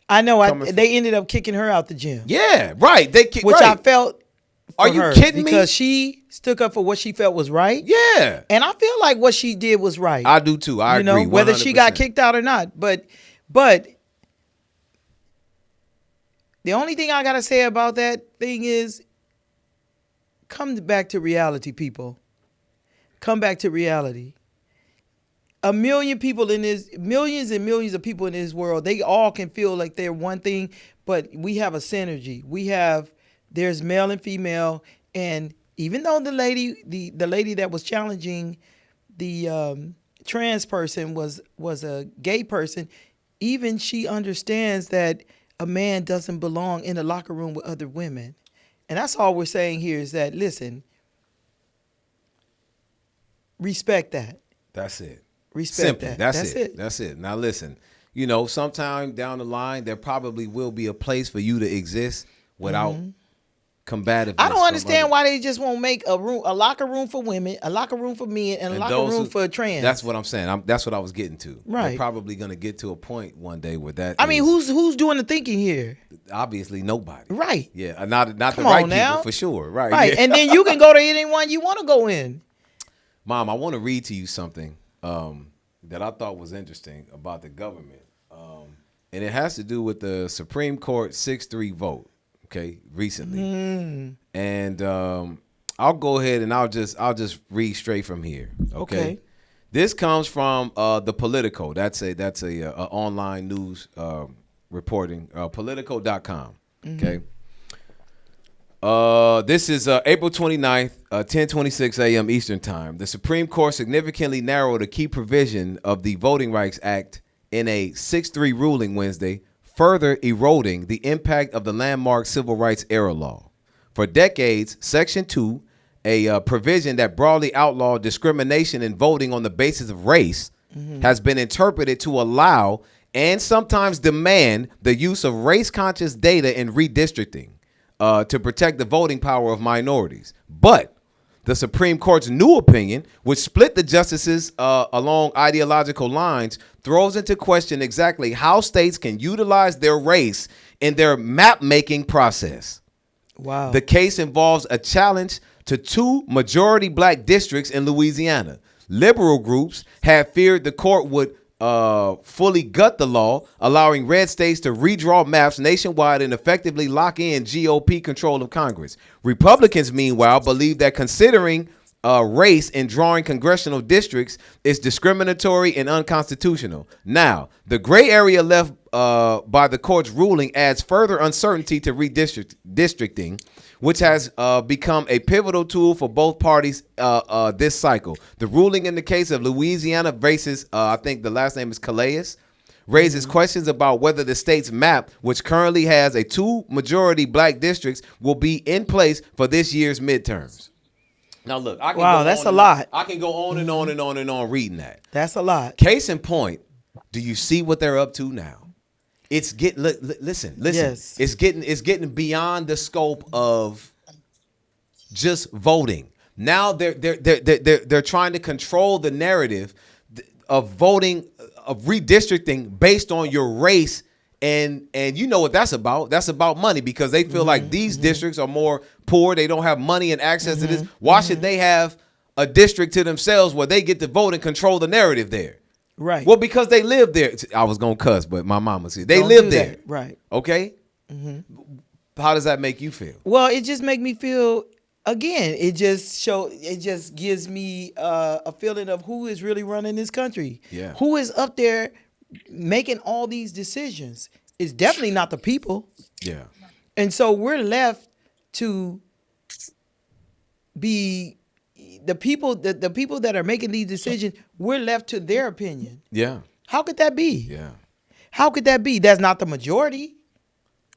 I know. They ended up kicking her out the gym. Yeah. Right. Which I felt. Are you kidding me? Because she stuck up for what she felt was right. Yeah. And I feel like what she did was right. I do too. I agree. Whether she got kicked out or not. But the only thing I gotta say about that thing is come back to reality, people. Come back to reality. Millions and millions of people in this world, they all can feel like they're one thing, but we have a synergy. There's male and female, and even though the lady that was challenging the trans person was a gay person, even she understands that a man doesn't belong in a locker room with other women. And that's all we're saying here is that, listen, respect that. That's it. Respect Simply, that. That's it. That's it. Now listen, sometime down the line, there probably will be a place for you to exist without combativeness. I don't understand why they just won't make a locker room for women, a locker room for men, and a locker room for trans. That's what I'm saying. That's what I was getting to. Right. They're probably going to get to a point one day where that. I mean, who's doing the thinking here? Obviously, nobody. Right. Yeah, not the Come right on now. people for sure. Right. Right. Yeah. And then you can go to anyone you want to go in. Mom, I want to read to you something that I thought was interesting about the government, and it has to do with the Supreme Court 6-3 vote. Okay, recently, and I'll go ahead and I'll just read straight from here. Okay. This comes from the Politico. That's a online news reporting. Politico.com. Okay. This is April 29th, 10:26 a.m. Eastern Time. The Supreme Court significantly narrowed a key provision of the Voting Rights Act in a 6-3 ruling Wednesday, further eroding the impact of the landmark civil rights era law. For decades, Section 2, a provision that broadly outlawed discrimination in voting on the basis of race, has been interpreted to allow and sometimes demand the use of race-conscious data in redistricting to protect the voting power of minorities. But The Supreme Court's new opinion, which split the justices along ideological lines, throws into question exactly how states can utilize their race in their map-making process. Wow. The case involves a challenge to 2 majority black districts in Louisiana. Liberal groups have feared the court would fully gut the law, allowing red states to redraw maps nationwide and effectively lock in GOP control of Congress. Republicans, meanwhile, believe that considering race in drawing congressional districts is discriminatory and unconstitutional. Now, the gray area left by the court's ruling adds further uncertainty to redistricting, which has become a pivotal tool for both parties this cycle. The ruling in the case of Louisiana versus, I think the last name is Calais, raises questions about whether the state's map, which currently has a 2 majority black districts, will be in place for this year's midterms. Now, look, I can Wow, go that's on a and lot. I can go on and on and on and on reading that. That's a lot. Case in point, do you see what they're up to now? It's getting listen. Yes. It's getting beyond the scope of just voting. Now they're trying to control the narrative of voting, of redistricting based on your race. And you know what that's about. That's about money, because they feel like these districts are more poor. They don't have money and access to this. Why should they have a district to themselves where they get to vote and control the narrative there? Right. Well, because they live there. I was going to cuss, but my mama said they Don't live do there. that. Right. Okay? How does that make you feel? Well, it just make me feel, again, it just gives me a feeling of who is really running this country. Yeah. Who is up there making all these decisions? It's definitely not the people. Yeah. And so we're left to be the people that are making these decisions, we're left to their opinion. Yeah. How could that be? Yeah. How could that be? That's not the majority.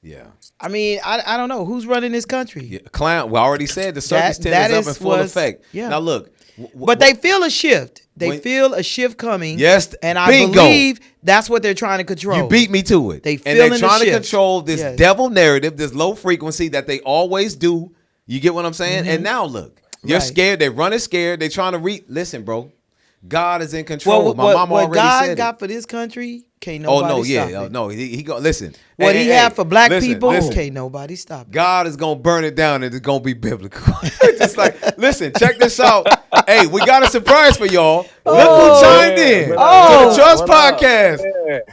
Yeah. I mean, I don't know who's running this country. Yeah. Clown, we already said the circus tent that is up in full effect. yeah. Now, look. But they feel a shift. They when- feel a shift coming. Yes, and I bingo. believe that's what they're trying to control. You beat me to it. They and feeling they're the trying to shift. control this Yes. devil narrative, this low frequency that they always do. You get what I'm saying? And now look, you're Right. scared. They're running scared. They're trying to listen, bro. God is in control. Well, My mama what already God said got it. for this country, can't Oh nobody no, stop yeah, it. no, he go. Listen, What Hey, he hey, had for black listen, people, listen. can't nobody stop it. God is gonna burn it down, and it's gonna be biblical. Just like, listen, check this out. Hey, we got a surprise for y'all. Look who chimed in to the Trust Podcast.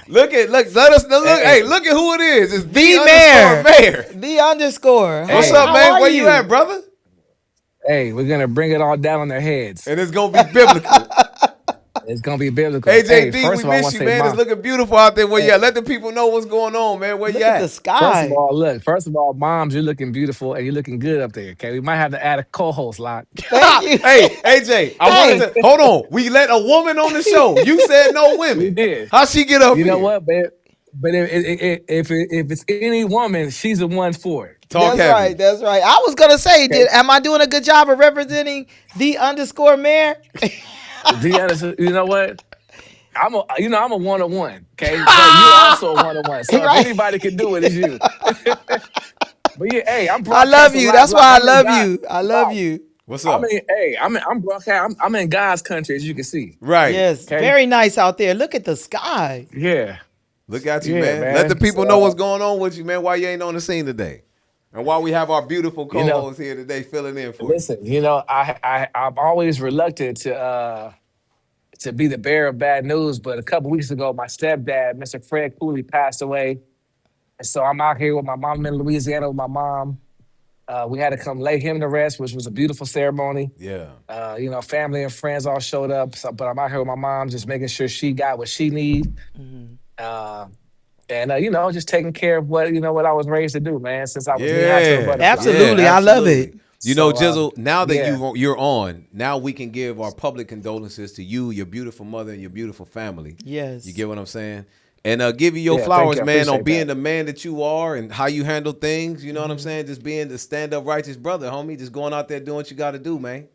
Look, let us look. Hey, look at who it is. It's The mayor. The underscore. What's Hey, up, how man? are Where you at, brother? Hey, we're gonna bring it all down on their heads. And it's gonna be biblical. It's gonna be biblical. AJD, Hey, we first of all, I miss wanna you, say, man. Mom, It's looking beautiful out there. Where you at? Let the people know what's going on, man. Where Look you at the at? sky. First of all, moms, you're looking beautiful and you're looking good up there. Okay, we might have to add a co-host, Lock. Thank you. Hey, AJ, I wanted to hold on. We let a woman on the show. You said no women. We did. How she get up You here? know what, babe? But if it's any woman, she's the one for it. Talk That's heavy. right. That's right. I was gonna say, am I doing a good job of representing the underscore mayor? You know what? I'm a 1-on-1, okay? But you're also a 1-on-1. So Right. if anybody can do it, it's you. But yeah, hey, I'm I love broadcasting you. live. That's why I I'm in love God- you. I love you. What's I up? mean, hey, I'm broadcasting. I'm in God's country, as you can see. Right. Yes, Okay. very nice out there. Look at the sky. Yeah. Look at you, Yeah, man. man. Let the people So, know what's going on with you, man. Why you ain't on the scene today, and why we have our beautiful You know, co-host here today filling in for Listen, I'm always reluctant to be the bearer of bad news, but a couple weeks ago, my stepdad, Mr. Fred Cooley, passed away. And so I'm out here with my mom in Louisiana with my mom. We had to come lay him to rest, which was a beautiful ceremony. you. Yeah. Family and friends all showed up. So, but I'm out here with my mom, just making sure she got what she needs. Just taking care of what I was raised to do, man, since I was natural Yeah. butterfly. Absolutely. I love it. You know, So, Jizzle, now that yeah. you're on, now we can give our public condolences to you, your beautiful mother, and your beautiful family. Yes. You get what I'm saying? And give you your Yeah, thank flowers, you. I man, on appreciate being that. the man that you are and how you handle things. You know Mm-hmm. what I'm saying? Just being the stand-up righteous brother, homie. Just going out there doing what you got to do, man.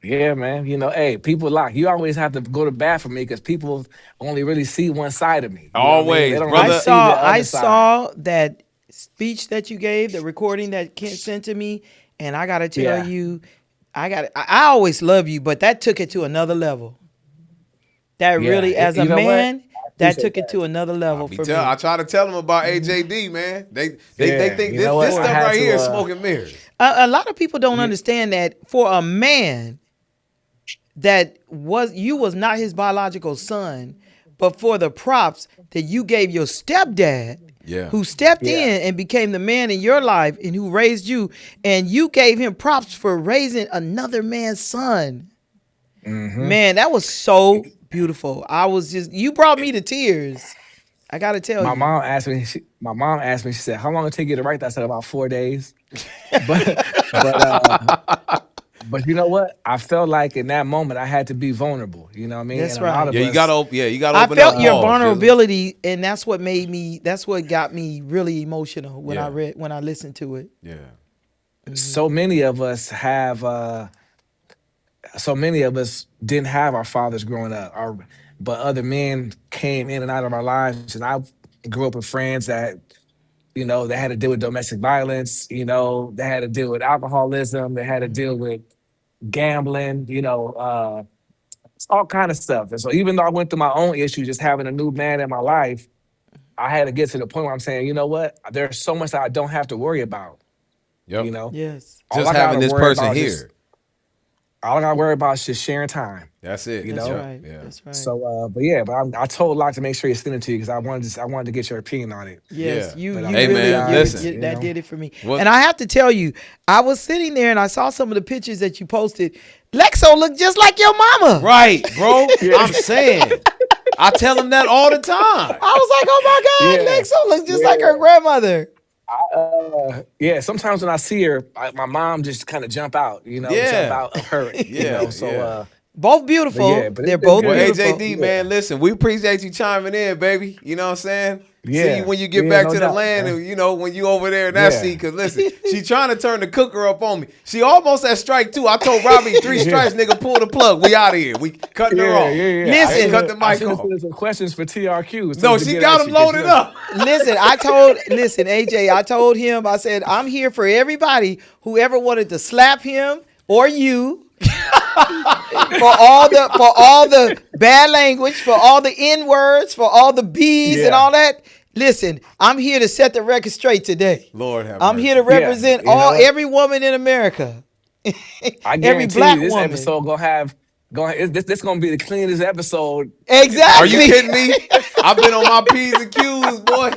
Yeah, man. Hey, people you always have to go to bat for me because people only really see one side of me. You know what I mean? Always, They don't brother. really see the other I side. saw that speech that you gave, the recording that Kent sent to me, and I gotta tell Yeah. you, I always love you, but that took it to another level. That Yeah, really, as a you know what? man, I that appreciate took it that. to another level for me. I try to tell them about AJD, man. They Yeah, think you know this what? I stuff had right to, here is smoke and mirrors. A lot of people don't Yeah. understand that for a man that you was not his biological son, but for the props that you gave your stepdad, Yeah. who stepped Yeah. in and became the man in your life and who raised you, and you gave him props for raising another man's son. Man, that was so beautiful. You brought me to tears. I gotta tell My you. mom asked me. She said, "How long it take you to write that?" I said, "About 4 days." But but but you know what? I felt like in that moment I had to be vulnerable. You know what I mean? That's And a lot right. of Yeah, you us, gotta open I up. felt your Pause, Jizzle. vulnerability, and that's what got me really emotional when Yeah. when I listened to it. Yeah. so many of us have. So many of us didn't have our fathers growing up, but other men came in and out of our lives. And I grew up with friends that, they had to deal with domestic violence, they had to deal with alcoholism, they had to deal with gambling, it's all kind of stuff. And so even though I went through my own issues, just having a new man in my life, I had to get to the point where I'm saying, you know what? There's so much that I don't have to worry about, Yep. Yes, All Just I having gotta this worry person about here. all I gotta worry about is just sharing time. That's it. You that's know? right. Yeah. That's right. So, I told Locke to make sure he sent it to you because I wanted to get your opinion on it. Yes, Yeah. you But you Hey, really man, did listen. it. That did it for me. What- And I have to tell you, I was sitting there and I saw some of the pictures that you posted. Lexo looked just like your mama. Right, bro. I'm saying. I tell them that all the time. I was like, oh my God, Yeah. Lexo looks just like her grandmother. Sometimes when I see her, my mom just kind of jump out Yeah. of her, Yeah, So, yeah. Both beautiful. but They're it's been both good. Well, beautiful. AJD, man, listen, we appreciate you chiming in, baby. You know what I'm saying? See Yeah. you when you get Yeah, back no to the doubt, land, man. and when you over there in that Yeah. seat. Because listen, she trying to turn the cooker up on me. She almost at strike 2. I told Robbie 3 strikes, nigga, pull the plug. We out of here. We cutting her off. Listen. Cut the I mic should have off. sent some questions for TRQ. No, she got him loaded up. Listen, AJ, I told him, I said, I'm here for everybody who ever wanted to slap him or you. for all the bad language, for all the N words, for all the B's and all that. Listen, I'm here to set the record straight today. Lord have I'm mercy. here to represent you know what? every woman in America. I every guarantee black you, this woman. episode this gonna be the cleanest episode. Exactly. Are you kidding me? I've been on my P's and Q's, boy.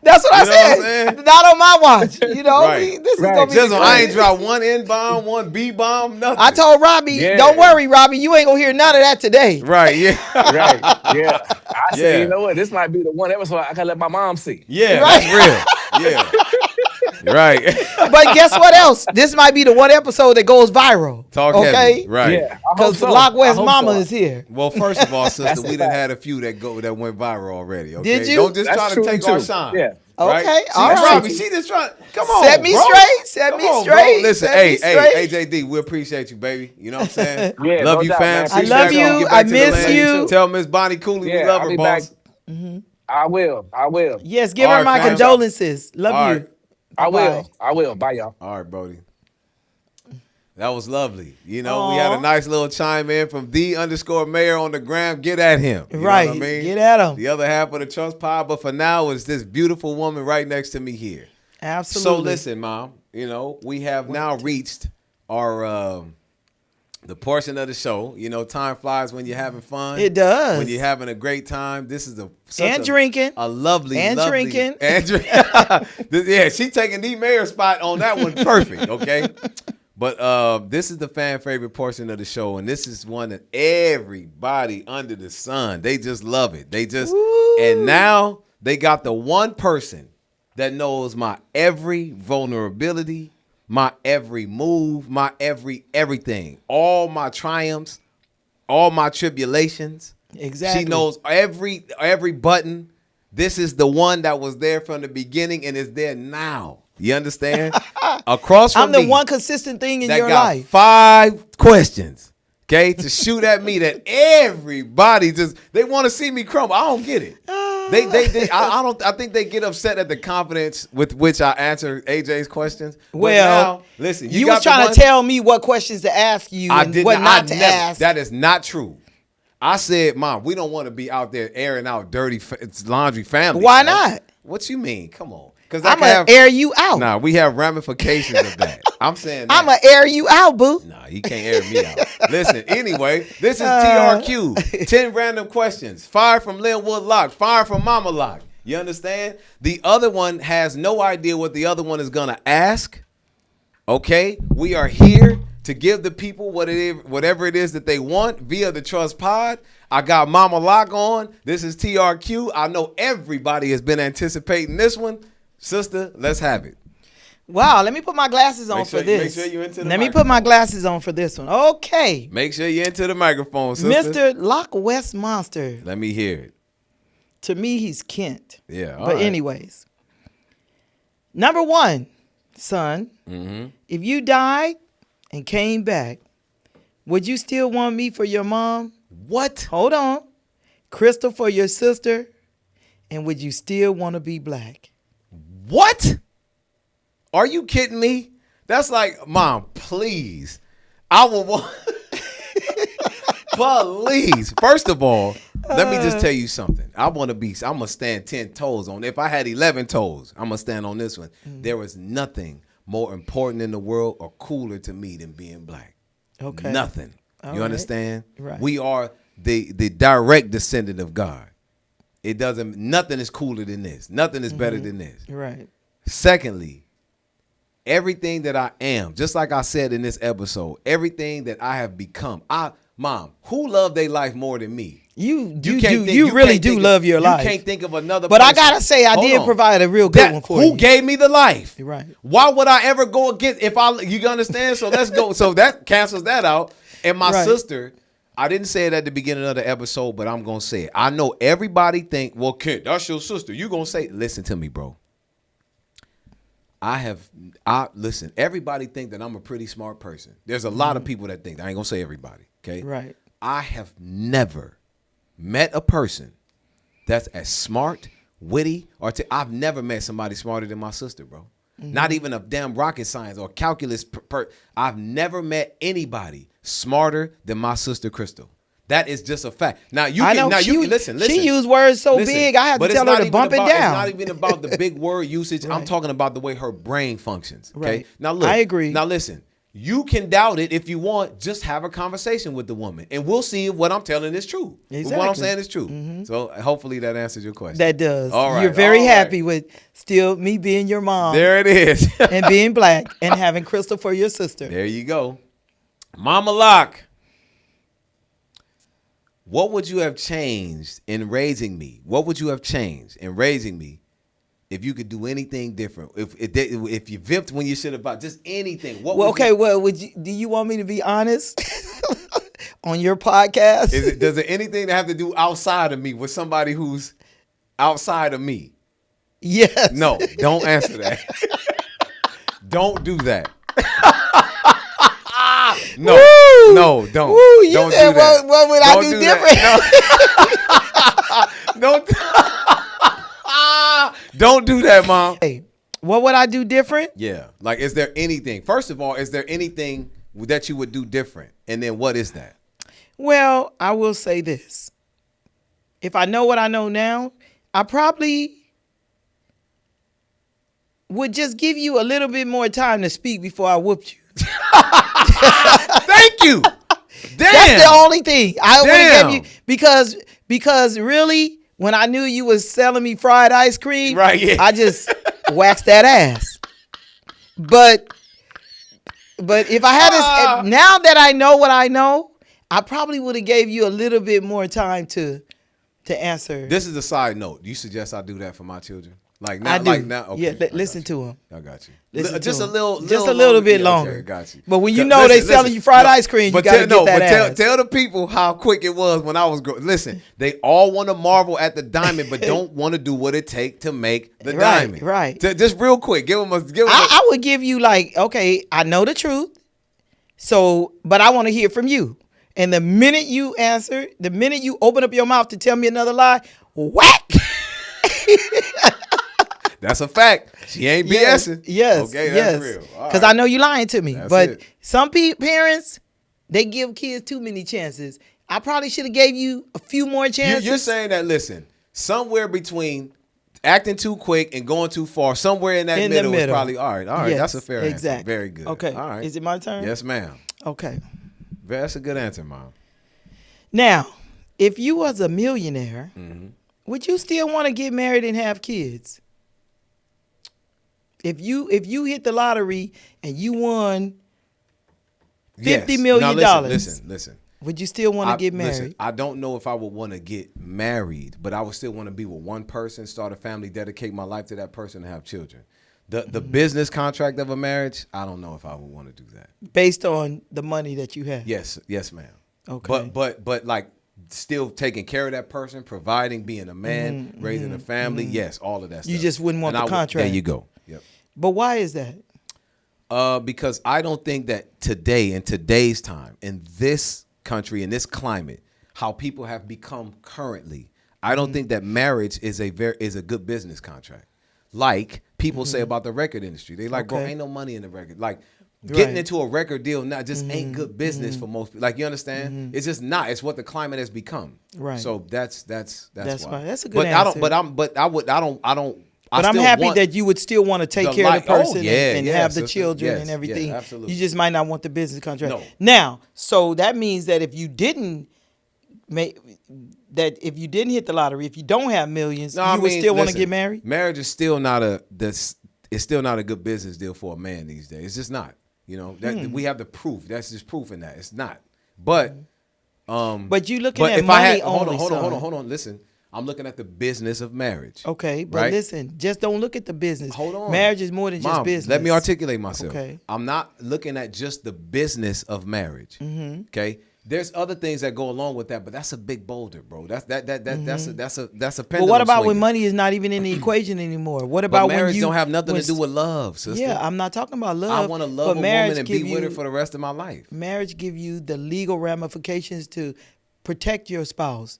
That's what I You know what I'm said. saying? Not on my watch. Right. This is Right. gonna be. Just the I ain't cleanest. dropped one N bomb, one B bomb, nothing. I told Robbie, Yeah. don't worry, Robbie, you ain't gonna hear none of that today. Right, yeah. Right. Yeah. I said, Yeah. you know what? This might be the one episode I gotta let my mom see. Yeah, Right. that's real. Yeah. Right. But guess what else? This might be the one episode that goes viral. Talk okay? heavy. Right. Yeah. I hope Because so. Lock West I hope Mama so. is here. Well, first of all, sister, That's a we done fact. had a few that went viral already. Okay? Did you? Don't just That's try to true, take too. our shine. Yeah. Right? Okay, She, all right. Robbie, she just trying. Come on, Set me bro. straight. Set Come me on, bro. straight. Listen, set me straight. AJD, we appreciate you, baby. You know what I'm saying? Yeah, Love no you, doubt, fam. man. See I back love when you. get back I to the miss land. you. Tell Miss Bonnie Cooley we Yeah, love I'll her, be boss. back. I will. Yes, give All her right, my fam. condolences. Love All you. right. I Bye-bye. will. Bye, y'all. All right, Brody. That was lovely. You know, we had a nice little chime in from _mayor on the gram. Get at him. You Right. know what I mean? Get at him. The other half of the trust pile. But for now, it's this beautiful woman right next to me here. Absolutely. So listen, Mom, we have now reached our the portion of the show. Time flies when you're having fun. It does. When you're having a great time. This is drinking. a lovely, And lovely, drinking. and yeah, she taking the mayor spot on that one. Perfect. Okay. But this is the fan favorite portion of the show, and this is one that everybody under the sun, they just love it. And now they got the one person that knows my every vulnerability, my every move, my everything, all my triumphs, all my tribulations. Exactly. She knows every button. This is the one that was there from the beginning and is there now. You understand? Across from I'm the me, one consistent thing in that your got life. 5 questions, okay, to shoot at me that everybody they want to see me crumble. I don't get it. I think they get upset at the confidence with which I answer AJ's questions. But Well, now, listen, you got was trying to tell me what questions to ask you and what not to ask. That is not true. I said, Mom, we don't want to be out there airing out dirty laundry family. Why not? What you mean? Come on. Because I'm going to air you out. Nah, we have ramifications of that. I'm saying that. I'm going to air you out, boo. Nah, you can't air me out. Listen, anyway, this is T.R.Q. 10 random questions. Fire from Linwood Lock. Fire from Mama Lock. You understand? The other one has no idea what the other one is going to ask. Okay? We are here to give the people whatever it is that they want via the Trust Pod. I got Mama Lock on. This is T.R.Q. I know everybody has been anticipating this one. Sister, let's have it. Wow, let me put my glasses on for this. Make sure you're into the Let me put my glasses on for this one. Okay. Make sure you're into the microphone, sister. Mr. Lock West Monster. Let me hear it. To me, he's Kent. Yeah, all But right. anyways. Number one, son, if you died and came back, would you still want me for your mom? What? Hold on. Crystal for your sister? And would you still want to be black? What? Are you kidding me? That's like, Mom, please. I will want. Please. First of all, let me just tell you something. I'm going to stand 10 toes on. If I had 11 toes, I'm going to stand on this one. There was nothing more important in the world or cooler to me than being black. Okay. Nothing. All you right. understand? Right. We are the direct descendant of God. Nothing is cooler than this. Nothing is better than this. Right. Secondly, everything that I am, just like I said in this episode, everything that I have become. Mom, who loved their life more than me? You really do love your life. You can't think of another But person. I got to say, I did provide a real good one for you. Who gave me the life? Right. Why would I ever go against you understand? So let's go. So that cancels that out. And my sister, I didn't say it at the beginning of the episode, but I'm going to say it. I know everybody think, well, Kent, that's your sister. You going to say, listen to me, bro. Listen, everybody think that I'm a pretty smart person. There's a lot of people that think that. I ain't going to say everybody, okay? Right. I have never met a person that's as smart, witty, I've never met somebody smarter than my sister, bro. Not even a damn rocket science or calculus. I've never met anybody smarter than my sister Crystal. That is just a fact. Now you can listen. She used words so big, I had to tell her to bump it down. It's not even about the big word usage. I'm talking about the way her brain functions. Okay. Right. Now look. I agree. Now listen. You can doubt it if you want. Just have a conversation with the woman, and we'll see if what I'm telling is true. Exactly. What I'm saying is true. So hopefully that answers your question. That does. All right. You're very happy with still me being your mom. There it is. And being black and having Crystal for your sister. There you go. Mama Lock. What would you have changed in raising me? What would you have changed in raising me if you could do anything different? If you vipped when you should have just anything. Do you want me to be honest on your podcast? Does it anything to have to do outside of me with somebody who's outside of me? Yes. No, don't answer that. Don't do that. No, Woo! No, don't. Woo, you don't said do that. what would I do different? Don't do that, Mom. Hey, what would I do different? Yeah. Like, is there anything? First of all, is there anything that you would do different? And then what is that? Well, I will say this. If I know what I know now, I probably would just give you a little bit more time to speak before I whooped you. Thank you. Damn. That's the only thing I would have given you because really, when I knew you was selling me fried ice cream, right? Yeah. I just waxed that ass. But if I had now that I know what I know, I probably would have gave you a little bit more time to answer. This is a side note. Do you suggest I do that for my children? Like now, I do. Like now. Okay, yeah, listen to him. I got you. Just a little bit longer. Okay, got you. But when you know they selling you fried ice cream, you gotta get that ass. Tell the people how quick it was when I was growing. Listen, they all want to marvel at the diamond, but don't want to do what it takes to make the diamond. Right. Just real quick, give them a. I would give you like, okay, I know the truth, but I want to hear from you. And the minute you answer, the minute you open up your mouth to tell me another lie, whack. That's a fact. She ain't BSing. Yes. Okay, yes. that's real. All Because right. I know you're lying to me. That's but it. some parents, they give kids too many chances. I probably should have gave you a few more chances. You're saying that, listen, somewhere between acting too quick and going too far, somewhere in that In the middle is middle. probably, all right, Yes, that's a fair answer. exactly. Very good. Okay. All right. Is it my turn? Yes, ma'am. Okay. That's a good answer, Mom. Now, if you was a millionaire, Mm-hmm. would you still want to get married and have kids? If you hit the lottery and you won $50 million, Now, listen. would you still want to get married? Listen, I don't know if I would want to get married, but I would still want to be with one person, start a family, dedicate my life to that person, and have children. The business contract of a marriage, I don't know if I would want to do that. Based on the money that you have. Yes, ma'am. Okay. But like still taking care of that person, providing, being a man, raising a family. Yes, all of that stuff. You just wouldn't want And the contract. There you go. Yep. But why is that? Because I don't think that today, in today's time, in this country, in this climate, how people have become currently, I don't think that marriage is a good business contract. Like people say about the record industry, they like, bro, Okay. ain't no money in the record. Like getting Right. into a record deal now just ain't good business for most people. Like you understand? It's just not. It's what the climate has become. Right. So that's why. why. That's a good but answer. I don't. But I'm happy that you would still want to take the care of the life- oh, person yeah, and yeah, have the sister. children Yes, and yeah, everything. absolutely. You just might not want the business contract. No. Now, so that means that if you didn't hit the lottery, if you don't have millions, No, I you would mean, still want to listen, get married? Marriage is still not it's still not a good business deal for a man these days. It's just not. You know, that we have the proof. That's just proof in that. It's not. But But you looking but at if money I had only, hold son. on. Listen. I'm looking at the business of marriage. Okay, but right? listen, just don't look at the business. Hold on. Marriage is more than just Mom, business. let me articulate myself. Okay. I'm not looking at just the business of marriage. Okay. There's other things that go along with that, but that's a big boulder, bro. That's a But pendulum what about when swinging. money is not even in the equation anymore? What But about marriage when you don't have nothing when to do with love, sister. Yeah, I'm not talking about love. I want to love but a marriage woman and be give with her you- for the rest of my life. Marriage give you the legal ramifications to protect your spouse,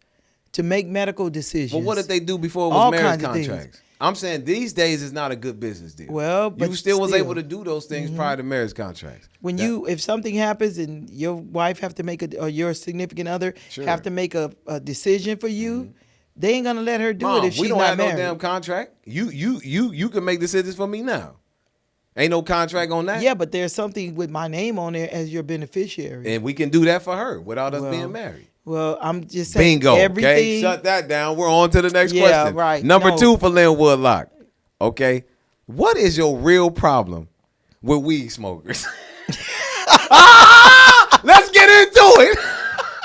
to make medical decisions. Well, what did they do before it was All marriage kinds of things. contracts? I'm saying these days is not a good business deal. Well, but you still was still. able to do those things prior to marriage contracts. When if something happens and your wife have to make or your significant other Sure. have to make a decision for you, they ain't gonna let her do Mom, it if she's we don't not have married. no damn contract. You can make decisions for me now. Ain't no contract on that. Yeah, but there's something with my name on there as your beneficiary. And we can do that for her without us Well, being married. Well, I'm just saying Bingo. everything. Okay, shut that down. We're on to the next Yeah, question. right. Number No. 2 for Linwood Lock. Okay, what is your real problem with weed smokers? Let's get into it.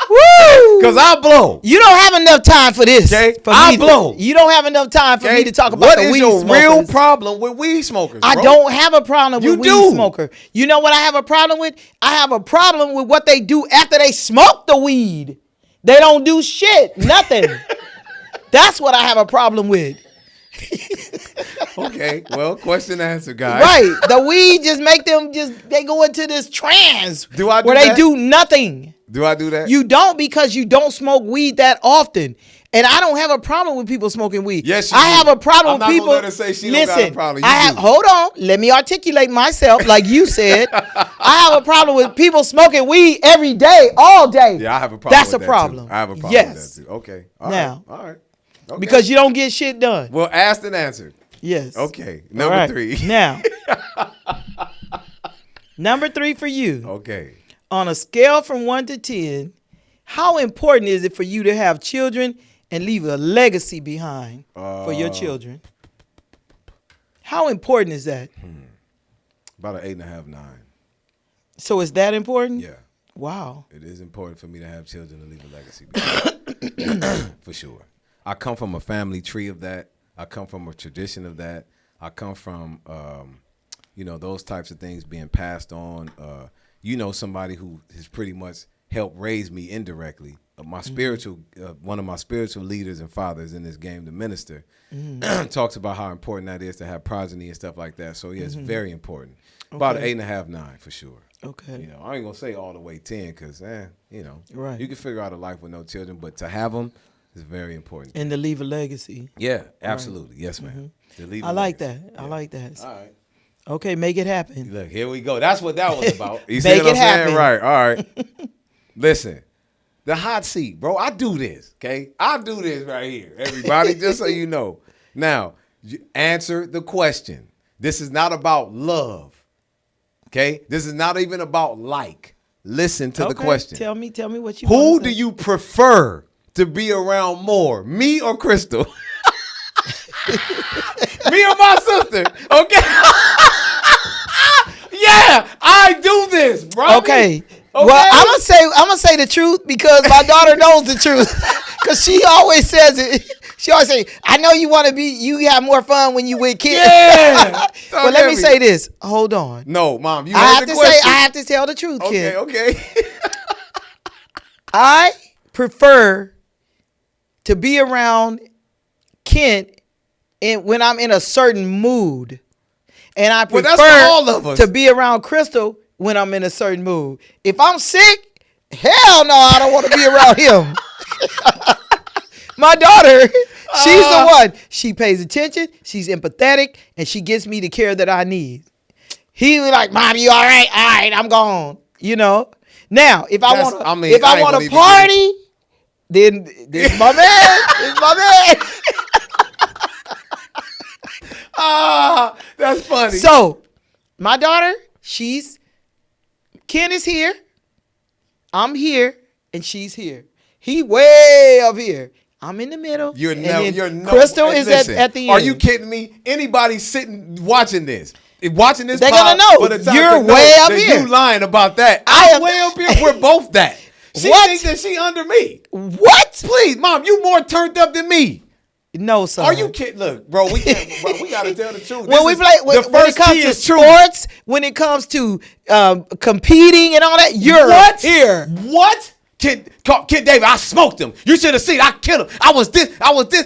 Woo! Cause I blow. You don't have enough time for this. Okay, For I me to- blow. You don't have enough time for Okay? me to talk about What the is weed your smokers. real problem with weed smokers? I bro? don't have a problem You with weed do. smoker. You know what I have a problem with? I have a problem with what they do after they smoke the weed. They don't do shit. Nothing. That's what I have a problem with. Okay, well, question answer, guys. Right. The weed just make them they go into this trance Do I do where they that? do nothing. Do I do that? You don't because you don't smoke weed that often. And I don't have a problem with people smoking weed. Yes, you I do. have a problem I'm with not people. gonna let her say she don't got a Listen, problem. You I have do. hold on. Let me articulate myself like you said. I have a problem with people smoking weed every day, all day. Yeah, I have a problem. That's with a that, problem. Too. I have a problem Yes. with that too. Okay. All Now. right. All right. Okay. Because you don't get shit done. well, asked and answered. Yes. Okay. All Number right. 3. Now. Number 3 for you. Okay. On a scale from 1 to 10, how important is it for you to have children and leave a legacy behind for your children? How important is that? About an 8.5, 9. So is that important? Yeah. Wow. It is important for me to have children and leave a legacy behind. For sure. I come from a family tree of that. I come from a tradition of that. I come from, those types of things being passed on. Somebody who has pretty much helped raise me indirectly. My spiritual, one of my spiritual leaders and fathers in this game, the minister, talks about how important that is to have progeny and stuff like that. So yeah, it's very important. About an 8.5, 9 for sure. Okay. I ain't gonna say all the way 10 because, Right. you can figure out a life with no children, but to have them, It's very important. And to leave a legacy. Yeah, absolutely. Yes, ma'am. To leave I a like legacy. that. I like that. All right. Okay, make it happen. Look, here we go. That's what that was about. You see Make what I'm it saying? happen. Right. All right. Listen, the hot seat, bro. I do this, okay? I do this right here, everybody, just so you know. Now, answer the question. This is not about love, okay? This is not even about like. Listen to the question. Tell me what you Who want to do say. you prefer to be around more, me or Crystal? Me or my sister, okay? Yeah, I do this, bro. Okay. Well, I'm gonna say the truth because my daughter knows the truth. Cause she always says it. She always say, "I know you want to be. You have more fun when you with kids." Yeah. But let me say this. Hold on. No, Mom, you I heard have the to question. say. I have to tell the truth, kid. Okay. I prefer to be around Kent when I'm in a certain mood. And I Well, prefer that's for all of us. to be around Crystal when I'm in a certain mood. If I'm sick, hell no, I don't want to be around him. My daughter, she's the one. She pays attention, she's empathetic, and she gives me the care that I need. He was like, "Mom, you all right? All right, I'm gone." You know? Now, if I want to party, then this my man. This my man. Ah, that's funny. So, my daughter, Ken is here, I'm here, and she's here. He way up here. I'm in the middle. Crystal is at the end. Are you kidding me? Anybody sitting watching this they're gonna know. for the time You're to know way up that here. You lying about that? I I'm am way up here. We're both that. She What? thinks that she under me. What? Please, Mom, you more turned up than me. No, son. Are you kidding? Look, bro, we can't. Bro, we gotta tell the truth. When it comes to sports, when it comes to competing and all that, you're here. What? Kid David, I smoked him. You should have seen. I killed him. I was this,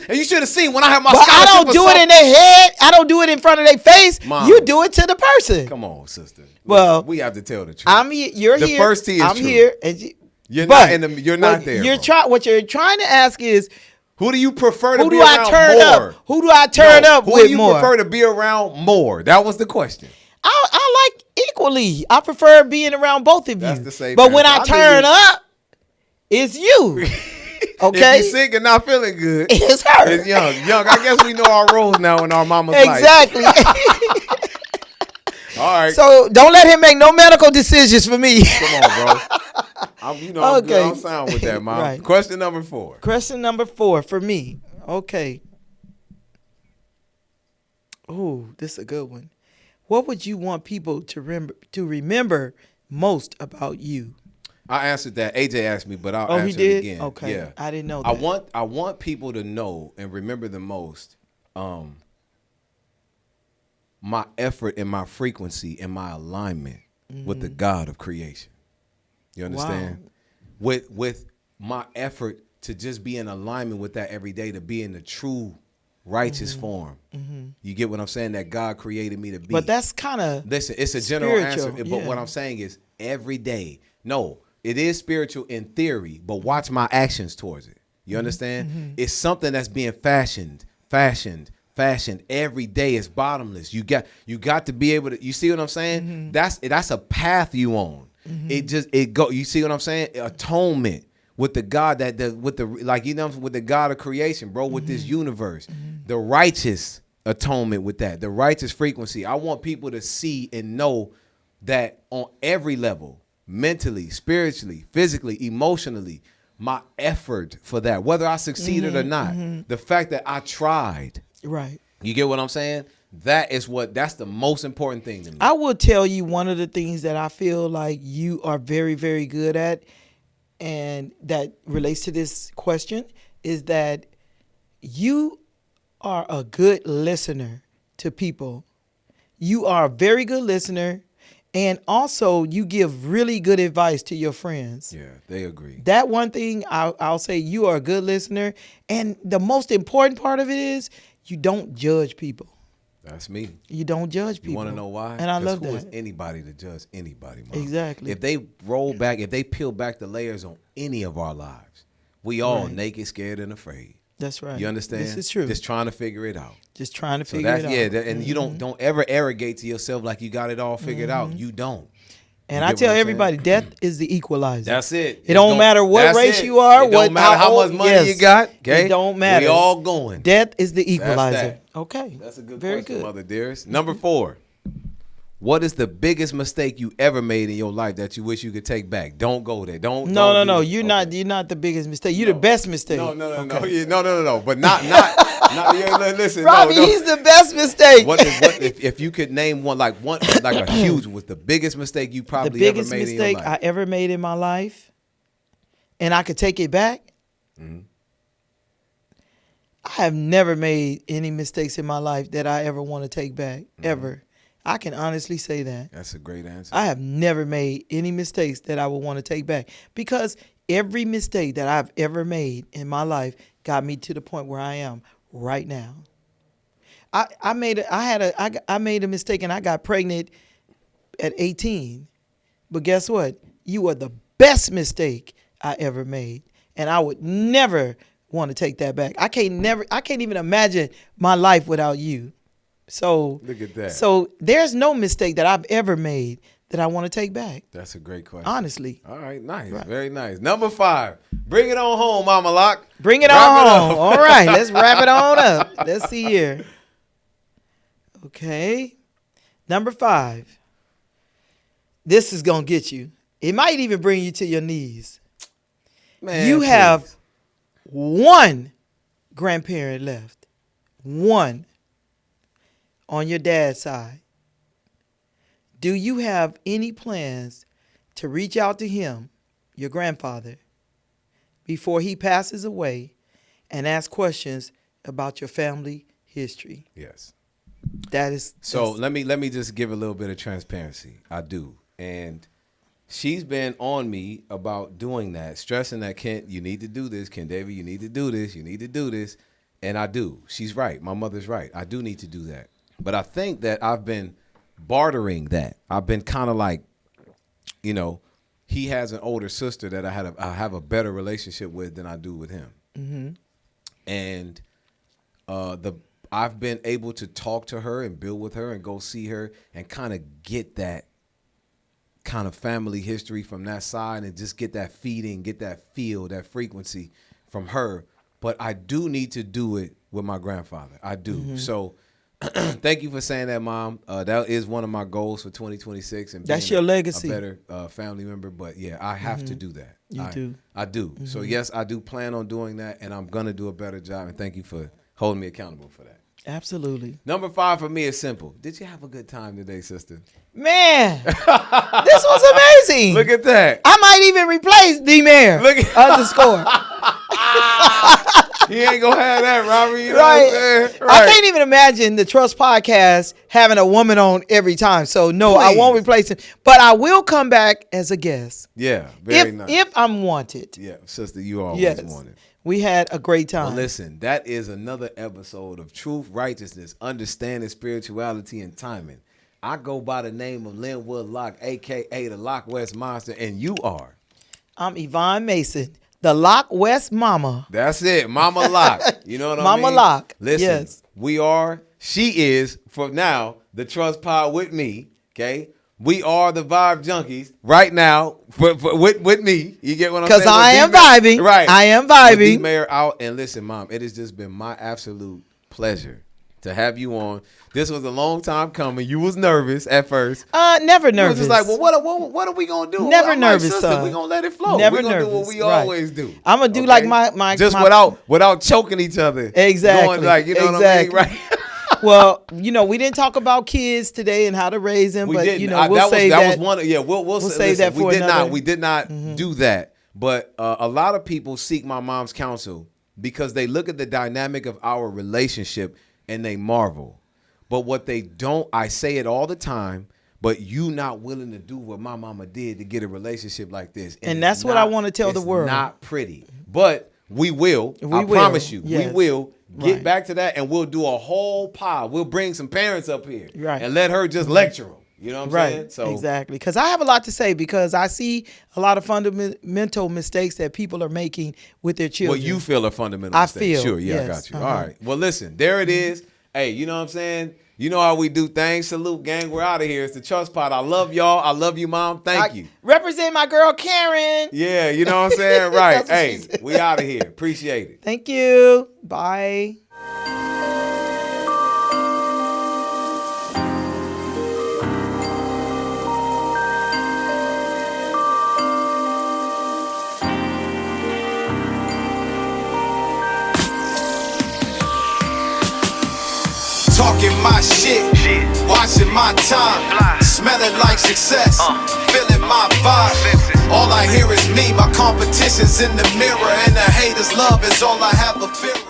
and you should have seen when I had my. But I don't do it in their head. I don't do it in front of their face. Mom, you do it to the person. Come on, sister. Well, we have to tell the truth. I'm here. You're the here. The first T is I'm true. here, and you're not in the. You're not there. What you're trying to ask is, who do you prefer to who be do around I turn more? up? Who do I turn up who with do you more? prefer to be around more? That was the question. I like equally. I prefer being around both of That's you. the same But when answer. I turn up, it's you. Okay. If you're sick and not feeling good, it's her. It's young. I guess we know our roles now in our mama's life. Exactly. All right. So don't let him make no medical decisions for me. Come on, bro. I'm good. I'm sound with that, Mom. Right. Question number 4. Question number 4 for me. Okay. Oh, this is a good one. What would you want people to remember most about you? I answered that. AJ asked me, but I'll Oh, answer he did? it again. Okay. Yeah. I didn't know that. I want people to know and remember the most my effort and my frequency and my alignment with the God of creation. You understand? Wow. With my effort to just be in alignment with that every day, to be in the true righteous form. You get what I'm saying? That God created me to be. But that's kind of listen, it's a general answer. But yeah. what I'm saying is every day. No, it is spiritual in theory, but watch my actions towards it. You understand? It's something that's being fashioned every day. It's bottomless. You got to be able to. You see what I'm saying? That's a path you on. You see what I'm saying? Atonement with the God with the God of creation, bro. With this universe, the righteous atonement with that, the righteous frequency. I want people to see and know that on every level, mentally, spiritually, physically, emotionally, my effort for that, whether I succeeded or not, the fact that I tried. right. You get what I'm saying? That's the most important thing to me. I will tell you one of the things that I feel like you are very, very good at, and that relates to this question, is that you are a good listener to people. You are a very good listener, and also you give really good advice to your friends. Yeah, they agree. That one thing I'll say, you are a good listener, and the most important part of it is you don't judge people. That's me. You don't judge people. You want to know why? And I love who that. is anybody to judge anybody, Mom? Exactly. If they peel back the layers on any of our lives, We all Right. naked, scared, and afraid. That's right. You understand? This is true. Just trying to figure it out. Just trying to So figure that's it out. yeah, and you don't ever arrogate to yourself like you got it all figured out. You don't. And You I get tell what I'm everybody, death is the equalizer. That's it. It don't matter what that's race it. you are. It don't matter how much money you got. Okay, It don't matter. We all going. Death is the equalizer. that. Okay. That's a good Very question, good. Mother Dearest. Number 4. What is the biggest mistake you ever made in your life that you wish you could take back? Don't go there. Don't. No. You're not the biggest mistake. You're the best mistake. No. Okay. Yeah, no. But not. Yeah, listen. Robbie, no. he's the best mistake. What if you could name one like a huge was the biggest mistake you The probably biggest ever made mistake in your I life? ever made in my life, and I could take it back. Mm-hmm. I have never made any mistakes in my life that I ever want to take back, ever. I can honestly say that. That's a great answer. I have never made any mistakes that I would want to take back, because every mistake that I've ever made in my life got me to the point where I am right now. I made a mistake and I got pregnant at 18. But guess what? You are the best mistake I ever made, and I would never want to take that back. I can't even imagine my life without you. So Look at that. So there's no mistake that I've ever made that I want to take back. That's a great question. Honestly. All right, nice. Right. Very nice. Number 5. Bring it on home, Mama Lock. Bring it Wrap on it home. up. All right, let's wrap it on up. Let's see here. Okay. Number 5. This is going to get you. It might even bring you to your knees. Man, You please. have one grandparent left. One on your dad's side. Do you have any plans to reach out to him, your grandfather, before he passes away and ask questions about your family history? Yes. So let me just give a little bit of transparency. I do. And she's been on me about doing that, stressing that, Kent, you need to do this. Kent David, you need to do this. You need to do this. And I do. She's right. My mother's right. I do need to do that. But I think that I've been bartering that. I've been kind of like, he has an older sister that I have a better relationship with than I do with him. Mm-hmm. And I've been able to talk to her and build with her and go see her and kind of get that kind of family history from that side and just get that feeding, get that feel, that frequency from her. But I do need to do it with my grandfather. I do. Mm-hmm. So thank you for saying that, Mom. That is one of my goals for 2026. And that's being your legacy. A better family member. But yeah, I have to do that. I do. Mm-hmm. So yes, I do plan on doing that, and I'm gonna do a better job. And thank you for holding me accountable for that. Absolutely. Number 5 for me is simple. Did you have a good time today, sister? Man, this was amazing. Look at that. I might even replace D-Mayor Look at underscore. He ain't gonna have that, Robbie. You know Right. what I'm saying? Right. I can't even imagine the Trust podcast having a woman on every time. So no, I won't Please. replace him. But I will come back as a guest. Yeah, very nice. If I'm wanted. Yeah, sister, you always Yes. wanted. We had a great time. Well, listen, that is another episode of Truth, Righteousness, Understanding Spirituality, and Timing. I go by the name of Linwood Locke, a.k.a. the Lock West Monster, and you are. I'm Yvonne Mason, the Lock West Mama. That's it, Mama Lock. You know what I mean? Mama Lock, Listen, yes. she is, for now, the Trust Pod with me, okay? We are the Vibe Junkies right now with me. You get what I'm saying? Because I am vibing. Right. I am vibing. D-Mayor out. And listen, Mom, it has just been my absolute pleasure to have you on. This was a long time coming. You was nervous at first. Never You nervous. was just like, well, what are we going to do? Never I'm like, nervous, sister, son. we going to let it flow. Never We're going to do what nervous, we right. always do. I'm going to do like my Just my without choking each other. Exactly. Going like, you know Exactly. what I mean? Right. Well, we didn't talk about kids today and how to raise them, We but didn't. we'll save that. Was one. We'll save that for we did another. not. We did not do that. But a lot of people seek my mom's counsel because they look at the dynamic of our relationship and they marvel. But what they don't, I say it all the time, but you not willing to do what my mama did to get a relationship like this. And that's what I want to tell the world. It's not pretty, but we will. I promise you, yes. we will. Get Right. back to that, and we'll do a whole pile. We'll bring some parents up here Right. and let her just lecture them. You know what I'm Right, saying? So exactly. Because I have a lot to say because I see a lot of fundamental mistakes that people are making with their children. what you feel are fundamental I mistakes. feel, Sure, yeah, I yes, got you. uh-huh. All right. Well, listen, there it is. Hey, you know what I'm saying? You know how we do things. Salute, gang. We're out of here. It's the Trust Pod. I love y'all. I love you, Mom. Thank you. Represent my girl Karen. Yeah, you know what I'm saying? Right. That's what she Hey, said. we out of here. Appreciate it. Thank you. Bye. Talking my shit, watching my time, smelling like success, feeling my vibe. All I hear is me, my competition's in the mirror, and the haters' love is all I have a fear of.